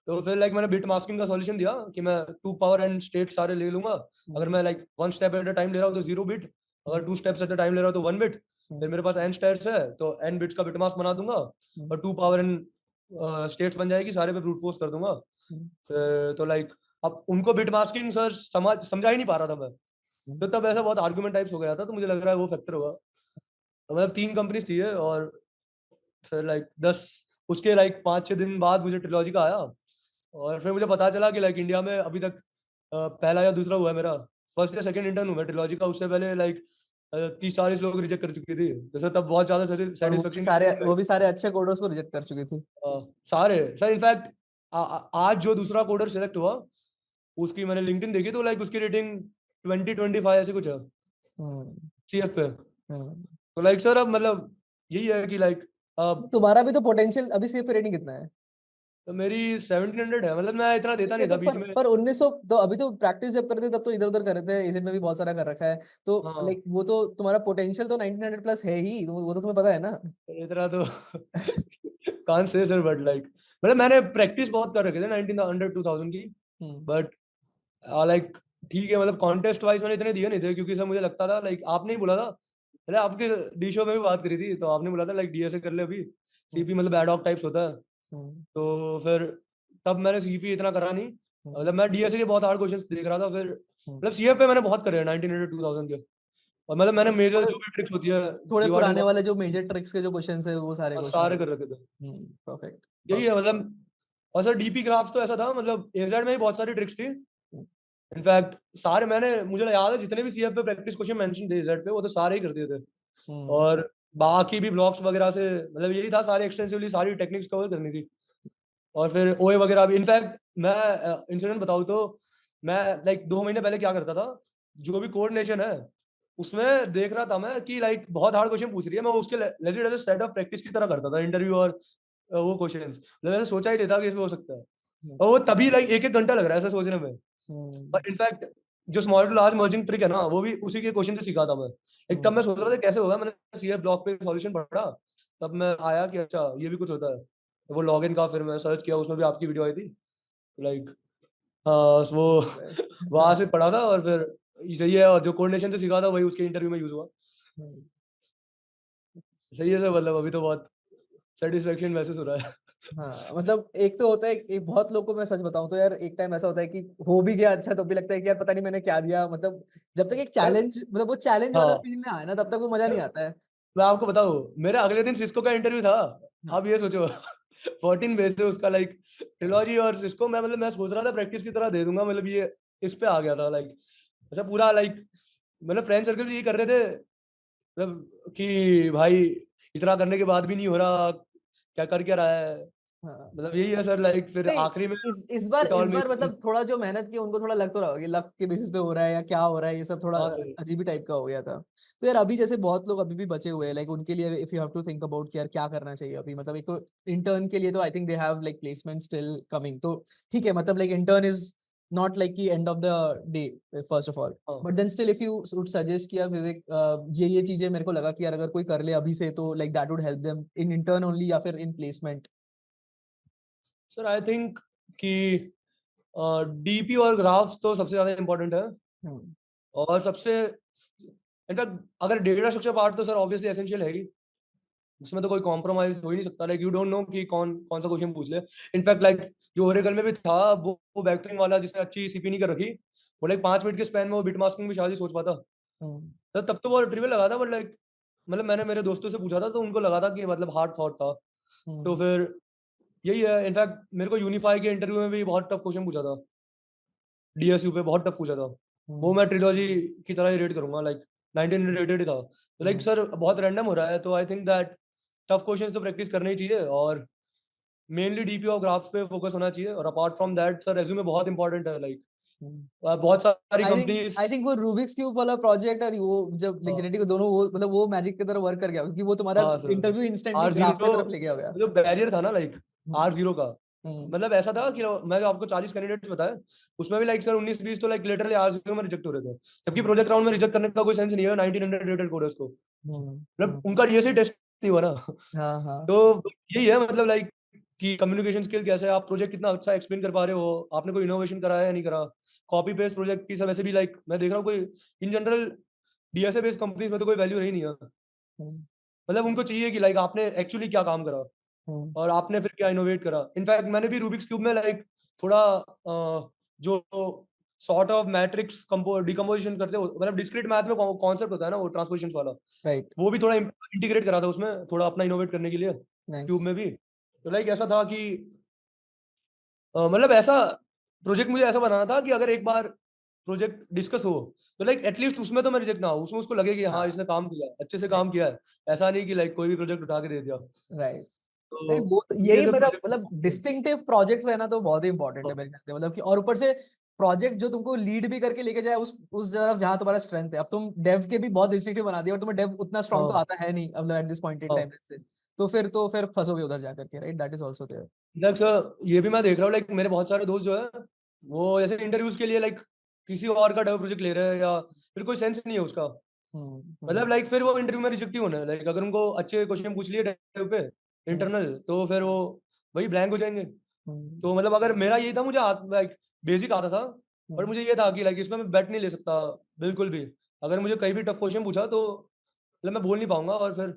[SPEAKER 1] तो फिर लाइक मैंने बिट मास्किंग का सॉल्यूशन दिया कि मैं 2 पावर एंड स्टेट सारे ले लूंगा। अगर
[SPEAKER 2] हम्म
[SPEAKER 1] मैं like 1 step at a time ले रहा हूँ तो 0 बिट, अगर 2 स्टेप्स एट अ टाइम ले रहा हूँ तो 1 बिट। फिर
[SPEAKER 2] हम्म
[SPEAKER 1] मेरे पास n स्टेट्स है तो n बिट्स का बिट मास्क बना दूंगा,
[SPEAKER 2] हम्म
[SPEAKER 1] और 2 पावर एन स्टेट्स बन जाएगी, सारे पे ब्रूट फोर्स कर दूंगा।
[SPEAKER 2] हम्म
[SPEAKER 1] फिर तो लाइक अब उनको बिट मास्किंग सर समझा ही नहीं पा रहा था मैं।
[SPEAKER 2] हम्म
[SPEAKER 1] तो तब ऐसा बहुत आर्गुमेंट टाइप्स हो गया था, तो मुझे लग रहा है वो फैक्टर होगा। तो मतलब 3 कंपनीज थी, और फिर लाइक 10 उसके लाइक 5-6 दिन बाद मुझे ट्रिलॉजी का आया। और फिर मुझे पता चला कि लाइक इंडिया में अभी तक पहला या दूसरा हुआ है मेरा। फर्स्ट या सेकंड इंटर्न हूँ मैं ट्रिलॉजी का, उससे पहले लाइक 30-40 लोग रिजेक्ट कर चुकी थी। जैसे तब बहुत ज्यादा
[SPEAKER 2] और
[SPEAKER 1] सेटिस्फेक्शन भी थी
[SPEAKER 2] वो
[SPEAKER 1] like,
[SPEAKER 2] भी सारे अच्छे कोडर्स को रिजेक्ट कर चुकी थी।
[SPEAKER 1] सारे सर इनफैक्ट आज जो दूसरा कोडर सेलेक्ट हुआ, उसकी मैंने लिंक्डइन देखी, तो लाइक उसकी रेटिंग 20-25 ऐसे कुछ है
[SPEAKER 2] हम्म
[SPEAKER 1] सीएफ पे।
[SPEAKER 2] हम्म
[SPEAKER 1] तो लाइक सर अब मतलब यही है कि लाइक अब
[SPEAKER 2] तुम्हारा भी तो पोटेंशियल अभी सीएफ रेटिंग कितना है?
[SPEAKER 1] तो मेरी 1700 है, मतलब मैं इतना देता
[SPEAKER 2] ठीक है
[SPEAKER 1] नहीं
[SPEAKER 2] तो
[SPEAKER 1] था बीच में।
[SPEAKER 2] पर 1900 तो अभी तो प्रैक्टिस जब करते तब तो इधर उधर कर रहे थे, एजेंट में भी बहुत सारा कर रखा है। तो
[SPEAKER 1] हाँ,
[SPEAKER 2] लाइक वो तो तुम्हारा पोटेंशियल तो 1900 प्लस है ही, वो तो तुम्हें पता है ना।
[SPEAKER 1] इतना तो कान से सर, बट लाइक मतलब मैंने प्रैक्टिस बहुत कर रखे थे 19 अंडर 2000 की।
[SPEAKER 2] हम्म
[SPEAKER 1] बट लाइक ठीक है, मतलब कॉन्टेस्ट वाइज मैंने इतने दिए नहीं थे, क्योंकि सर मुझे लगता था लाइक आपने ही बोला था, मतलब आपके डी शो में भी बात करी थी, तो आपने बोला था लाइक डीएसए कर ले अभी,
[SPEAKER 2] हम्म
[SPEAKER 1] सीपी मतलब एड हॉक टाइप्स होता है।
[SPEAKER 2] हम्म
[SPEAKER 1] तो फिर तब मैंने सीपी इतना करा नहीं।
[SPEAKER 2] हम्म
[SPEAKER 1] मतलब मैं डीएसए के बहुत हार्ड क्वेश्चंस देख रहा था। फिर
[SPEAKER 2] हम्म।
[SPEAKER 1] मतलब सीएफ पे मैंने बहुत करे हैं 1900 2000 के। और मतलब मैंने मेजर
[SPEAKER 2] थोड़े
[SPEAKER 1] जो भी ट्रिक्स होती है,
[SPEAKER 2] थोड़े
[SPEAKER 1] डिवाइड एंड
[SPEAKER 2] पुराने वाले जो मेजर ट्रिक्स के जो क्वेश्चन है वो सारे क्वेश्चन।
[SPEAKER 1] सारे कर रखे थे।
[SPEAKER 2] परफेक्ट
[SPEAKER 1] यही है
[SPEAKER 2] परफेक्ट।
[SPEAKER 1] मतलब। और सर डीपी ग्राफ्स तो ऐसा था, मतलब एजेड में भी बहुत सारी ट्रिक्स थी। इनफैक्ट सारे मैंने, मुझे याद है जितने भी सीएफ पे प्रैक्टिस क्वेश्चन मेंशन थे एजेड पे, वो तो सारे ही कर दिए थे।
[SPEAKER 2] हम्म
[SPEAKER 1] और बाकी भी ब्लॉक्स वगैरह से मतलब यही था, सारे एक्सटेंसिवली सारी टेक्निक्स कवर करनी थी। और फिर ओए वगैरह भी। इनफैक्ट मैं इंसिडेंट बताऊँ तो, मैं लाइक 2 महीने पहले क्या करता था, जो भी कोऑर्डिनेशन है उसमें देख रहा था मैं कि लाइक बहुत हार्ड क्वेश्चन पूछ रही है, मैं उसके legit as set of practice की तरह करता था इंटरव्यू। और वो क्वेश्चंस मतलब ऐसे सोचा ही नहीं था कि इसमें हो सकता है।
[SPEAKER 2] हम्म
[SPEAKER 1] और वो तभी लाइक 1-1 घंटा लग रहा है ऐसा सोचने में।
[SPEAKER 2] हम्म
[SPEAKER 1] और इनफैक्ट जो small to large merging trick है ना, वो भी उसी के क्वेश्चन से सीखा था मैं। एक तब मैं सोच रहा था कैसे होगा, मैंने सीए ब्लॉग पे सॉल्यूशन पढ़ा, तब मैं आया कि अच्छा ये भी कुछ होता है। वो लॉगिन का फिर मैं सर्च किया, उसमें भी आपकी वीडियो आई थी, लाइक हाँ वो वहां से पढ़ा था, और फिर सही है, और जो कोऑर्डिनेशन से सीखा था वही उसके इंटरव्यू में यूज हुआ। सही है सर, मतलब अभी तो बहुत सेटिस्फेक्शन महसूस हो रहा है।
[SPEAKER 2] हाँ मतलब एक तो होता है, एक बहुत लोगों को मैं सच बताऊं तो यार एक टाइम ऐसा होता है कि हो भी गया अच्छा, तो भी लगता है कि यार पता नहीं मैंने क्या दिया, मतलब जब तक एक
[SPEAKER 1] सर
[SPEAKER 2] चैलेंज, मतलब वो चैलेंज वाला
[SPEAKER 1] हाँ
[SPEAKER 2] फील ना आए ना तब तक वो मजा नहीं
[SPEAKER 1] सर,
[SPEAKER 2] आता है।
[SPEAKER 1] मैं आपको बताऊं, मेरा अगले दिन सिस्को का इंटरव्यू था।
[SPEAKER 2] हाँ
[SPEAKER 1] अब ये सोचो 14 बेस से उसका लाइक ट्रिलॉजी और सिस्को, मैं मतलब मैं सोच रहा था प्रैक्टिस की तरह दे दूंगा, मतलब ये इस पे आ गया था लाइक, अच्छा पूरा लाइक, मतलब फ्रेंड सर्कल भी यही कर रहे थे, मतलब कि भाई इतना करने के बाद भी नहीं हो रहा, क्या कर क्या रहा है।
[SPEAKER 2] हाँ।
[SPEAKER 1] मतलब यही है सर, लाइक फिर
[SPEAKER 2] नहीं
[SPEAKER 1] आखिरी में
[SPEAKER 2] इस
[SPEAKER 1] इट ऑल
[SPEAKER 2] बार
[SPEAKER 1] मेक।
[SPEAKER 2] मतलब थोड़ा जो मेहनत की उनको थोड़ा लग तो रहा होगा कि लक के बेसिस पे हो रहा है या क्या हो रहा है, ये सब थोड़ा
[SPEAKER 1] हाँ सर।
[SPEAKER 2] अजीब ही टाइप का हो गया था। तो यार अभी जैसे बहुत लोग अभी भी बचे हुए हैं, लाइक उनके लिए if you have to think about कि यार क्या करना चाहिए अभी, मतलब एक तो इंटर्न के लिए तो I think they have like placement still coming, तो ठीक है, मतलब like intern is not like की end of the day first of all,
[SPEAKER 1] हाँ
[SPEAKER 2] but then still if you would suggest कि यार विवेक ये चीजें मेरे को लगा कि यार अगर कोई कर ले अभी से तो like that would help them in intern only या फिर इन प्लेसमेंट।
[SPEAKER 1] सर, आई थिंक कि डीपी और ग्राफ्स तो सबसे ज्यादा इंपॉर्टेंट है,
[SPEAKER 2] हम्म
[SPEAKER 1] और सबसे इनफैक्ट अगर डेटा स्ट्रक्चर पार्ट तो सर ऑब्वियसली एसेंशियल है ही, इसमें तो कोई कॉम्प्रोमाइज हो ही नहीं सकता, लाइक यू डोंट नो कि कौन कौन सा क्वेश्चन पूछ ले। इनफैक्ट लाइक जो ओरेकल में भी था, वो वेक्टरिंग वाला जिसने अच्छी सीपी नहीं कर रखी, वो लाइक 5 मिनट के स्पैन में वो बिट मास्किंग भी शायद ही सोच पाता।
[SPEAKER 2] हम्म
[SPEAKER 1] तो तब तो वो ट्रिवियल लगा था, बट लाइक मतलब मैंने मेरे दोस्तों से पूछा था तो उनको लगा था कि मतलब हार्ड थॉट था। तो
[SPEAKER 2] हम्म
[SPEAKER 1] फिर यही है, इनफैक्ट मेरे को यूनिफाई के इंटरव्यू में भी बहुत टफ क्वेश्चन पूछा था, डीएसयू पे बहुत टफ पूछा था। वो
[SPEAKER 2] हम्म
[SPEAKER 1] मैं ट्रिलॉजी की तरह ही रेट करूंगा, लाइक 19 रेटेड ही था। तो लाइक
[SPEAKER 2] हम्म
[SPEAKER 1] सर बहुत रैंडम हो रहा है, तो I think that tough questions तो प्रैक्टिस करनी ही चाहिए, और मेनली डीपी और ग्राफ्स पे फोकस होना चाहिए, और apart from that sir resume बहुत इंपॉर्टेंट है, लाइक
[SPEAKER 2] हम्म।
[SPEAKER 1] बहुत सारी कंपनीज।
[SPEAKER 2] आई थिंक वो रूबिक्स क्यूब वाला प्रोजेक्ट और वो जब लाइक जेनेटिक दोनों वो मतलब वो मैजिक की तरह वर्क कर गया क्योंकि वो तुम्हारा
[SPEAKER 1] हाँ sir,
[SPEAKER 2] interview instantly
[SPEAKER 1] R
[SPEAKER 2] graph की
[SPEAKER 1] जीरो
[SPEAKER 2] तरफ ले गया होगा।
[SPEAKER 1] जो बैरियर था ना, लाइक
[SPEAKER 2] हम्म
[SPEAKER 1] R0 का,
[SPEAKER 2] हम्म
[SPEAKER 1] मतलब ऐसा था कि मैं जो आपको 40 कैंडिडेट्स बताए, उसमें भी लाइक सर 19-20 तो लाइक लिटरली R0 में रिजेक्ट हो रहे थे, जबकि
[SPEAKER 2] हम्म
[SPEAKER 1] प्रोजेक्ट राउंड में रिजेक्ट करने का कोई सेंस नहीं है, 1900 रेटेड कोड है उसको,
[SPEAKER 2] हम्म,
[SPEAKER 1] मतलब
[SPEAKER 2] हम्म,
[SPEAKER 1] उनका डीएसए टेस्ट नहीं हुआ ना।
[SPEAKER 2] हाँ हाँ
[SPEAKER 1] तो यही है, मतलब लाइक कि कम्युनिकेशन स्किल कैसे है, आप प्रोजेक्ट कितना अच्छा एक्सप्लेन कर पा रहे हो, आपने कोई इनोवेशन करा है या नहीं करा। कॉपी पेस्ट प्रोजेक्ट की सब वैसे भी लाइक मैं देख रहा हूँ कोई in general DSA based companies में तो कोई वैल्यू रही नहीं है,
[SPEAKER 2] हम्म
[SPEAKER 1] मतलब उनको चाहिए कि लाइक आपने एक्चुअली क्या काम करा,
[SPEAKER 2] हम्म
[SPEAKER 1] और आपने फिर क्या इनोवेट करा। इनफैक्ट मैंने भी रूबिक्स क्यूब में लाइक थोड़ा जो सॉर्ट ऑफ मैट्रिक्स डिकम्पोजिशन करते हो, मतलब डिस्क्रीट मैथ में कॉन्सेप्ट होता है ना वो ट्रांसपोजिशन वाला,
[SPEAKER 2] राइट
[SPEAKER 1] वो भी थोड़ा इंटीग्रेट करा था उसमें, थोड़ा अपना इनोवेट करने के लिए
[SPEAKER 2] नाइस।
[SPEAKER 1] क्यूब में भी। तो लाइक ऐसा था कि मतलब ऐसा प्रोजेक्ट मुझे ऐसा बनाना था कि अगर एक बार प्रोजेक्ट डिस्कस हो, तो लाइक एटलीस्ट उसमें तो मैं रिजेक्ट ना हो, उसमें उसको लगे कि हाँ इसने काम किया, अच्छे से काम किया है, ऐसा नहीं कि लाइक कोई भी प्रोजेक्ट उठा के दे दिया।
[SPEAKER 2] राइट। नहीं
[SPEAKER 1] तो
[SPEAKER 2] वो तो
[SPEAKER 1] ये
[SPEAKER 2] यही
[SPEAKER 1] सब
[SPEAKER 2] मेरा
[SPEAKER 1] प्रोजेक्ट।
[SPEAKER 2] मतलब डिस्टिंक्टिव प्रोजेक्ट रहना तो बहुत ही इंपॉर्टेंट है मेरे ख्याल से, मतलब कि और ऊपर से प्रोजेक्ट जो तुमको लीड भी करके लेके जाए उस तरफ जहां तुम्हारा स्ट्रेंथ है। अब तुम डेव के भी बहुत डिस्टिंक्टिव बना दिया और तुम्हें डेव उतना स्ट्रांग तो
[SPEAKER 1] हाँ
[SPEAKER 2] आता है नहीं अब एट दिस पॉइंट इन
[SPEAKER 1] हाँ,
[SPEAKER 2] टाइम से, तो फिर फंसोगे उधर जाकर के, right, that is also there.
[SPEAKER 1] Like sir ये भी मैं देख रहा हूँ, लाइक मेरे बहुत सारे दोस्त जो है वो ऐसे इंटरव्यूज के लिए लाइक किसी और का डेव प्रोजेक्ट ले रहे हैं, या फिर कोई सेंस नहीं है उसका,
[SPEAKER 2] हम्म
[SPEAKER 1] मतलब लाइक फिर वो इंटरव्यू में रिजेक्ट ही होना है, लाइक अगर उनको अच्छे क्वेश्चन पूछ लिए डेव पे
[SPEAKER 2] हम्म
[SPEAKER 1] इंटरनल, तो फिर वो वही ब्लैंक हो जाएंगे।
[SPEAKER 2] हम्म
[SPEAKER 1] तो मतलब अगर मेरा यही था, मुझे लाइक बेसिक आता था, पर
[SPEAKER 2] हम्म।
[SPEAKER 1] मुझे ये था कि लाइक इसमें मैं बेट नहीं ले सकता बिल्कुल भी, अगर मुझे कहीं भी टफ क्वेश्चन पूछा तो मतलब मैं बोल नहीं पाऊंगा, और फिर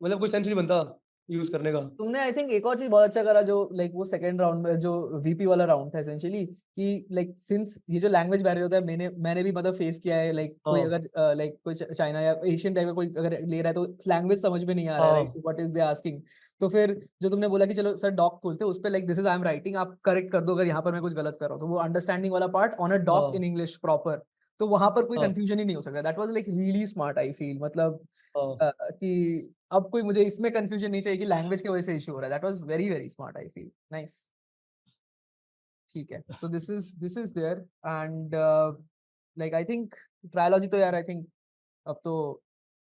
[SPEAKER 1] मतलब कोई सेंस नहीं बनता यूज करने का।
[SPEAKER 2] तुमने आई थिंक एक और चीज बहुत अच्छा करा जो लाइक वो सेकंड राउंड में जो वीपी वाला राउंड था एसेंशियली, कि लाइक सिंस ये जो लैंग्वेज बैरियर होता है मैंने भी मतलब फेस किया है, लाइक कोई
[SPEAKER 1] हाँ
[SPEAKER 2] अगर लाइक कोई चाइना या एशियन टाइप का कोई अगर ले रहा है तो लैंग्वेज समझ में नहीं आ रहा है, राइट,
[SPEAKER 1] हाँ
[SPEAKER 2] व्हाट इज दे आस्किंग। तो फिर जो तुमने बोला कि चलो सर डॉक खोलते उस पे like this is I am writing, आप करेक्ट कर दो अगर यहाँ पर मैं कुछ गलत कर रहा हूँ, तो वो अंडरस्टैंडिंग वाला पार्ट ऑन अ डॉक इन
[SPEAKER 1] हाँ
[SPEAKER 2] इंग्लिश प्रॉपर, तो वहां पर कोई
[SPEAKER 1] हाँ
[SPEAKER 2] कंफ्यूजन ही नहीं हो सकता। That was like really smart I feel, मतलब
[SPEAKER 1] हाँ।
[SPEAKER 2] कि अब कोई मुझे इसमें कंफ्यूजन नहीं चाहिए कि लैंग्वेज की वजह से इशू हो रहा है। That was very very smart I feel, nice. ठीक है, तो this is there and like I think Trilogy तो यार आई थिंक अब तो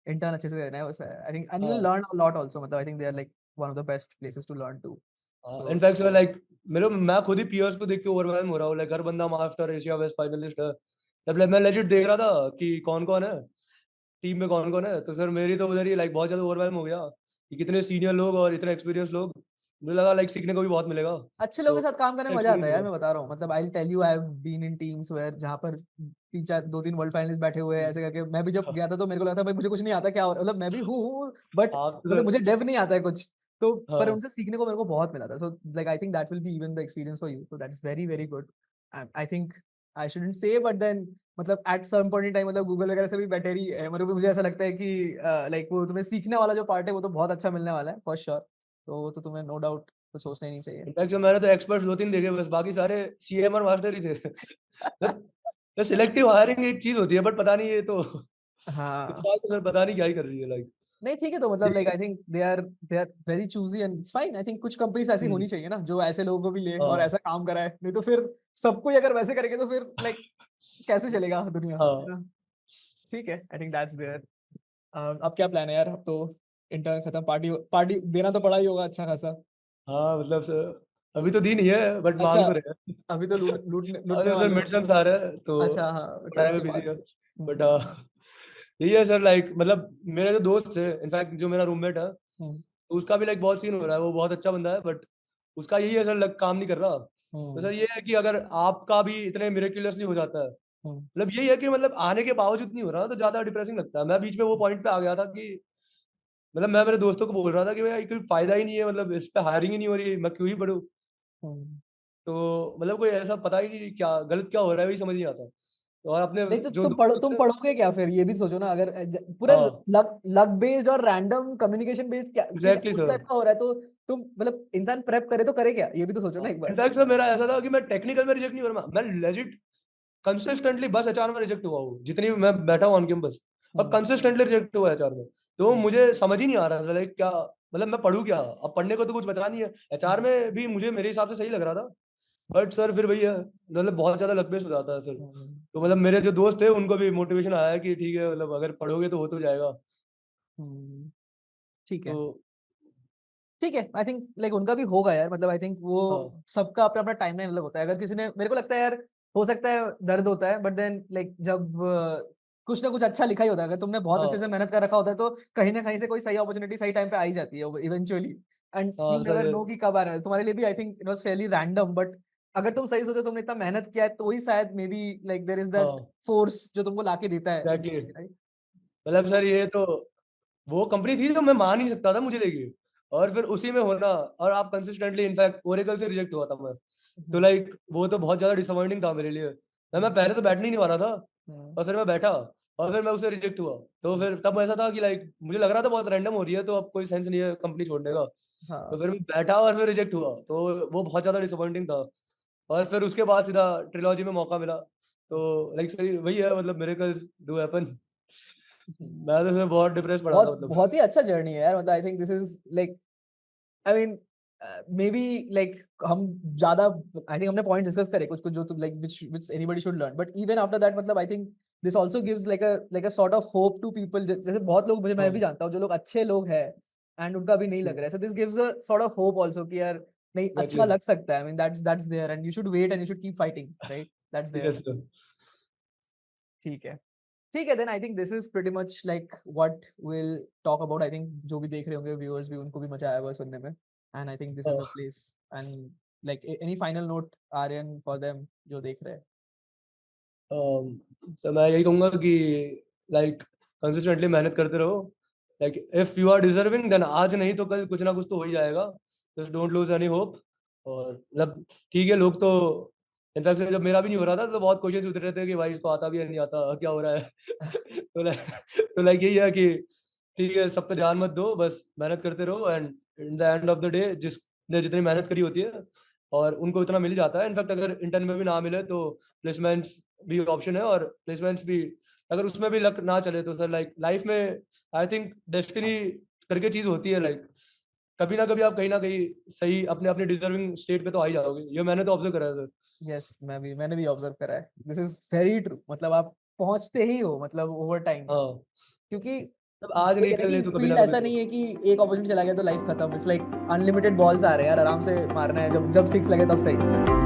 [SPEAKER 2] इंटर्न अच्छे से देना है बस, I think and you will
[SPEAKER 1] हाँ
[SPEAKER 2] लर्न अ लॉट आल्सो, मतलब I think they are like one of the best places to learn too. So
[SPEAKER 1] in fact sir like मेरे मैं खुद ही पीयर्स को देख के ओवरवेलम हो रहा हूँ, लाइक हर बंदा मास्टर एशिया वेस्ट फाइनलिस्ट है, जब मैं लेजिट देख रहा था कि कौन-कौन है, टीम में कौन-कौन है, तो सर मेरी तो उधर ही लाइक बहुत ज़्यादा ओवरवेल्म हो गया कि कितने सीनियर लोग और इतने एक्सपीरियंस लोग। मुझे लगा लाइक सीखने को भी बहुत मिलेगा।
[SPEAKER 2] अच्छे लोगों
[SPEAKER 1] तो
[SPEAKER 2] के साथ काम करने में मजा आता
[SPEAKER 1] एक्सपीरियंस
[SPEAKER 2] है यार,
[SPEAKER 1] हुआ।
[SPEAKER 2] मैं बता रहा हूँ। मतलब I will tell you, I have been in teams where जहाँ पर 3-4 2-3 वर्ल्ड फाइनलिस्ट बैठे हुए हैं ऐसे करके। मैं भी जब
[SPEAKER 1] हाँ,
[SPEAKER 2] गया था तो मेरे को लगा था भाई मुझे कुछ नहीं आता क्या हो रहा है, मतलब मैं भी हूँ बट
[SPEAKER 1] आप तो
[SPEAKER 2] मतलब
[SPEAKER 1] सर
[SPEAKER 2] मुझे डेव नहीं आता है कुछ। तो पर
[SPEAKER 1] हाँ,
[SPEAKER 2] उनसे सीखने को मेरे को बहुत मिला था। So like I think that will be even the experience for you, so that's very very good. I think I shouldn't say but then मतलब at some point in time मतलब गूगल वगैरह से भी बेटर ही है। मतलब मुझे ऐसा लगता है कि लाइक वो तुम्हें सीखने वाला जो पार्ट है वो तो बहुत अच्छा मिलने वाला है फॉर श्योर। तो वो तो तुम्हें नो डाउट तो सोचना ही नहीं चाहिए।
[SPEAKER 1] इनफैक्ट जो मैंने तो एक्सपर्ट्स 2-3 देखे बस, बाकी सारे सीएमआर मास्टर ही थे। सर सिलेक्टिव हायरिंग एक चीज़ होती है बट पता नहीं ये तो इस
[SPEAKER 2] हाँ,
[SPEAKER 1] साल तो सर पता नहीं क्या ही कर रही है लाइक।
[SPEAKER 2] नहीं ठीक है। तो मतलब like I think they are very choosy and it's fine. I think कुछ कंपनीज ऐसी
[SPEAKER 1] हुँ,
[SPEAKER 2] होनी चाहिए ना जो ऐसे लोगों को भी ले और
[SPEAKER 1] हाँ,
[SPEAKER 2] ऐसा काम कराए, नहीं तो फिर सबको ही अगर वैसे करेंगे तो फिर लाइक कैसे चलेगा दुनिया, है
[SPEAKER 1] हाँ,
[SPEAKER 2] ना? ठीक है, आई थिंक दैट्स देयर। अब क्या प्लान है यार? अब तो इंटर्न खत्म, पार्टी पार्टी देना तो पड़ा ही होगा अच्छा खासा।
[SPEAKER 1] हाँ, मतलब सर अभी तो दी नहीं है बट
[SPEAKER 2] अच्छा,
[SPEAKER 1] माँग तो रहे हैं।
[SPEAKER 2] अभी तो लूटने लूटने
[SPEAKER 1] अगर सर
[SPEAKER 2] वाले हो।
[SPEAKER 1] मिड टर्म्स आ रहे हैं तो
[SPEAKER 2] अच्छा हाँ, अच्छा
[SPEAKER 1] पढ़ाई में
[SPEAKER 2] उसके
[SPEAKER 1] बिज़ी
[SPEAKER 2] बाद।
[SPEAKER 1] है। बट
[SPEAKER 2] हम्म,
[SPEAKER 1] यही है सर लाइक मतलब मेरे जो दोस्त थे इनफैक्ट जो मेरा रूममेट है,
[SPEAKER 2] हम्म,
[SPEAKER 1] तो उसका भी लाइक बहुत सीन हो रहा है, वो बहुत अच्छा बंदा है बट उसका यही है सर लाइक काम नहीं कर रहा। तो
[SPEAKER 2] हम्म,
[SPEAKER 1] सर ये है कि अगर आपका भी इतने मिरेक्युलसली हो जाता है,
[SPEAKER 2] हम्म,
[SPEAKER 1] मतलब यही है कि मतलब आने के बावजूद नहीं हो रहा तो ज़्यादा डिप्रेसिंग लगता है। मैं बीच में वो पॉइंट पे आ गया था कि मतलब मैं मेरे दोस्तों को बोल रहा था कि भैया कोई फ़ायदा ही नहीं है, मतलब इस पे हायरिंग ही नहीं हो रही है, मैं क्यों ही पढूँ?
[SPEAKER 2] हम्म।
[SPEAKER 1] तो मतलब कोई ऐसा पता ही नहीं क्या गलत क्या हो रहा है वही समझ नहीं आता। तो और अपने
[SPEAKER 2] नहीं तो
[SPEAKER 1] जो
[SPEAKER 2] तुम
[SPEAKER 1] दोस्त हैं
[SPEAKER 2] पढ़ोगे क्या फिर? ये भी सोचो ना। अगर पूरा
[SPEAKER 1] हाँ,
[SPEAKER 2] लक लक बेस्ड और रैंडम कम्युनिकेशन बेस्ड क्या किस
[SPEAKER 1] एग्ज़ैक्टली
[SPEAKER 2] उस
[SPEAKER 1] सर।
[SPEAKER 2] टाइप का हो रहा है, तो तुम मतलब इंसान प्रेप करे तो करे क्या, ये भी तो सोचो ना
[SPEAKER 1] हाँ,
[SPEAKER 2] एक बार।
[SPEAKER 1] इनफैक्ट सर मेरा ऐसा था कि मैं टेक्निकल में रिजेक्ट नहीं हो रहा, मैं लेजिट कंसिस्टेंटली बस एचआर में रिजेक्ट हुआ हूँ, जितनी भी मैं बैठा हूँ ऑन कैंपस और
[SPEAKER 2] हम्म,
[SPEAKER 1] कंसिस्टेंटली रिजेक्ट हुआ है एचआर में। तो
[SPEAKER 2] हम्म,
[SPEAKER 1] मुझे समझ ही नहीं आ रहा था लाइक क्या मतलब मैं पढ़ूँ क्या? अब पढ़ने को तो कुछ बचा नहीं है। एचआर
[SPEAKER 2] हम्म,
[SPEAKER 1] में भी मुझे मेरे हिसाब से सही लग रहा था, बट सर फिर वही है, मतलब बहुत ज़्यादा लक बेस्ड हो जाता है सर।
[SPEAKER 2] हम्म,
[SPEAKER 1] तो मतलब मेरे जो दोस्त थे उनको भी मोटिवेशन आया है कि ठीक है मतलब अगर पढ़ोगे तो हो तो जाएगा।
[SPEAKER 2] हम्म, ठीक
[SPEAKER 1] तो
[SPEAKER 2] है, ठीक है। आई थिंक लाइक उनका भी होगा यार। मतलब आई थिंक वो
[SPEAKER 1] हाँ,
[SPEAKER 2] सबका अपना अपना टाइमलाइन अलग होता है। अगर किसी ने, मेरे को लगता है यार, हो सकता है दर्द होता है बट देन लाइक जब कुछ ना कुछ अच्छा लिखा ही होता है। अगर तुमने बहुत अच्छे से
[SPEAKER 1] हाँ,
[SPEAKER 2] मेहनत कर रखा होता है तो कहीं ना कहीं से कोई सही अपॉर्चुनिटी सही टाइम पे आ ही जाती है इवेंचुअली। एंड यू
[SPEAKER 1] हाँ
[SPEAKER 2] नेवर
[SPEAKER 1] सर,
[SPEAKER 2] नो कि कब आ रहा है तुम्हारे लिए भी। I think it was Fairlie random but अगर तुम सही सोचो, तुमने इतना मेहनत किया है तो ही शायद maybe like there is that
[SPEAKER 1] हाँ,
[SPEAKER 2] फोर्स जो तुमको लाके देता है उस
[SPEAKER 1] एग्ज़ैक्टली।
[SPEAKER 2] चीज के, राइट?
[SPEAKER 1] मतलब सर ये तो वो कंपनी थी जो मैं मान नहीं सकता था मुझे लेगी और फिर उसी में होना और आप कंसिस्टेंटली इनफैक्ट ओरेकल से रिजेक्ट हुआ था मैं। तो लाइक वो तो बहुत ज़्यादा डिसअपॉइंटिंग था मेरे लिए। मैं पहले तो बैठने ही नहीं वाला था और फिर मैं बैठा और फिर मैं उससे रिजेक्ट हुआ। तो फिर तब ऐसा था कि लाइक मुझे लग रहा था बहुत रैंडम हो रही है तो अब कोई सेंस नहीं है कंपनी छोड़ने का। तो
[SPEAKER 2] हाँ,
[SPEAKER 1] फिर मैं बैठा और फिर रिजेक्ट हुआ। तो वो बहुत ज़्यादा डिसअपॉइंटिंग था और फिर उसके बाद सीधा ट्रिलॉजी में मौका मिला। तो लाइक सही वही है मतलब मिरेकल्स डू हैपन। मैं तो उसमें बहुत डिप्रेस पड़ा था
[SPEAKER 2] बहुत
[SPEAKER 1] मतलब।
[SPEAKER 2] बहुत ही अच्छा जर्नी है यार। मतलब I think this is like I mean maybe like हम ज्यादा आई थिंक हमने पॉइंट डिस्कस करे कुछ कुछ जो तो like which anybody should learn, but even after that मतलब I think this also gives like a sort of hope to people. जैसे बहुत लोग, मुझे मैं भी
[SPEAKER 1] हाँ,
[SPEAKER 2] जानता हूँ जो लोग अच्छे लोग हैं एंड उनका भी नहीं लग
[SPEAKER 1] हुँ,
[SPEAKER 2] रहा है, so this gives a sort of hope also कि यार नहीं अच्छा
[SPEAKER 1] एग्ज़ैक्टली।
[SPEAKER 2] लग सकता है। I mean that's there and you should wait and you should keep fighting, right? That's
[SPEAKER 1] ठीक है
[SPEAKER 2] देयर।
[SPEAKER 1] सर।
[SPEAKER 2] ठीक है, ठीक है। Then I think this is pretty much like what will talk about. I think जो भी देख रहे होंगे व्यूअर्स भी, उनको भी मजा आया होगा सुनने में। And I think this is a
[SPEAKER 1] हाँ,
[SPEAKER 2] place and like any final note Aryan for them जो देख रहे हैं?
[SPEAKER 1] तो मैं यही कहूँगा कि लाइक कंसिस्टेंटली मेहनत करते रहो। Like if you are deserving then आज नहीं तो कल कुछ ना कुछ तो हो ही जाएगा। Just don't lose any hope. और मतलब ठीक है लोग तो इनफैक्ट जब मेरा भी नहीं हो रहा था तो बहुत क्वेश्चंस पूछ रहे थे कि भाई इसको आता भी है नहीं आता क्या हो रहा है। तो लाइक यही है कि ठीक है सब पे ध्यान मत दो बस मेहनत करते रहो and in the end of the day जिसने जितनी मेहनत करी होती है और उनको उतना मिल जाता है। इनफैक्ट अगर इंटर्न में भी ना मिले तो प्लेसमेंट्स भी ऑप्शन है और प्लेसमेंट्स भी अगर उसमें भी लक ना चले तो सर लाइक लाइफ में आई थिंक डेस्टिनी करके चीज़ होती है लाइक कभी ना कभी आप कहीं ना कहीं सही अपने अपने डिजर्विंग स्टेट पे तो आ ही जाओगे। ये मैंने तो ऑब्जर्व करा है सर।
[SPEAKER 2] यस, मैंने भी ऑब्जर्व करा है। This is very true. मतलब आप पहुंचते ही हो मतलब ओवर टाइम,
[SPEAKER 1] हाँ,
[SPEAKER 2] क्योंकि
[SPEAKER 1] अब आज
[SPEAKER 2] वही
[SPEAKER 1] नहीं
[SPEAKER 2] है ना
[SPEAKER 1] कल
[SPEAKER 2] कि
[SPEAKER 1] नहीं तो कभी
[SPEAKER 2] फील्ड
[SPEAKER 1] ना कभी
[SPEAKER 2] ऐसा
[SPEAKER 1] तो
[SPEAKER 2] नहीं है कि एक अपॉर्चुनिटी चला गया तो लाइफ खत्म। इट्स लाइक अनलिमिटेड बॉल्स आ रहे हैं यार, आराम से मारना है, जब जब सिक्स लगे तब सही।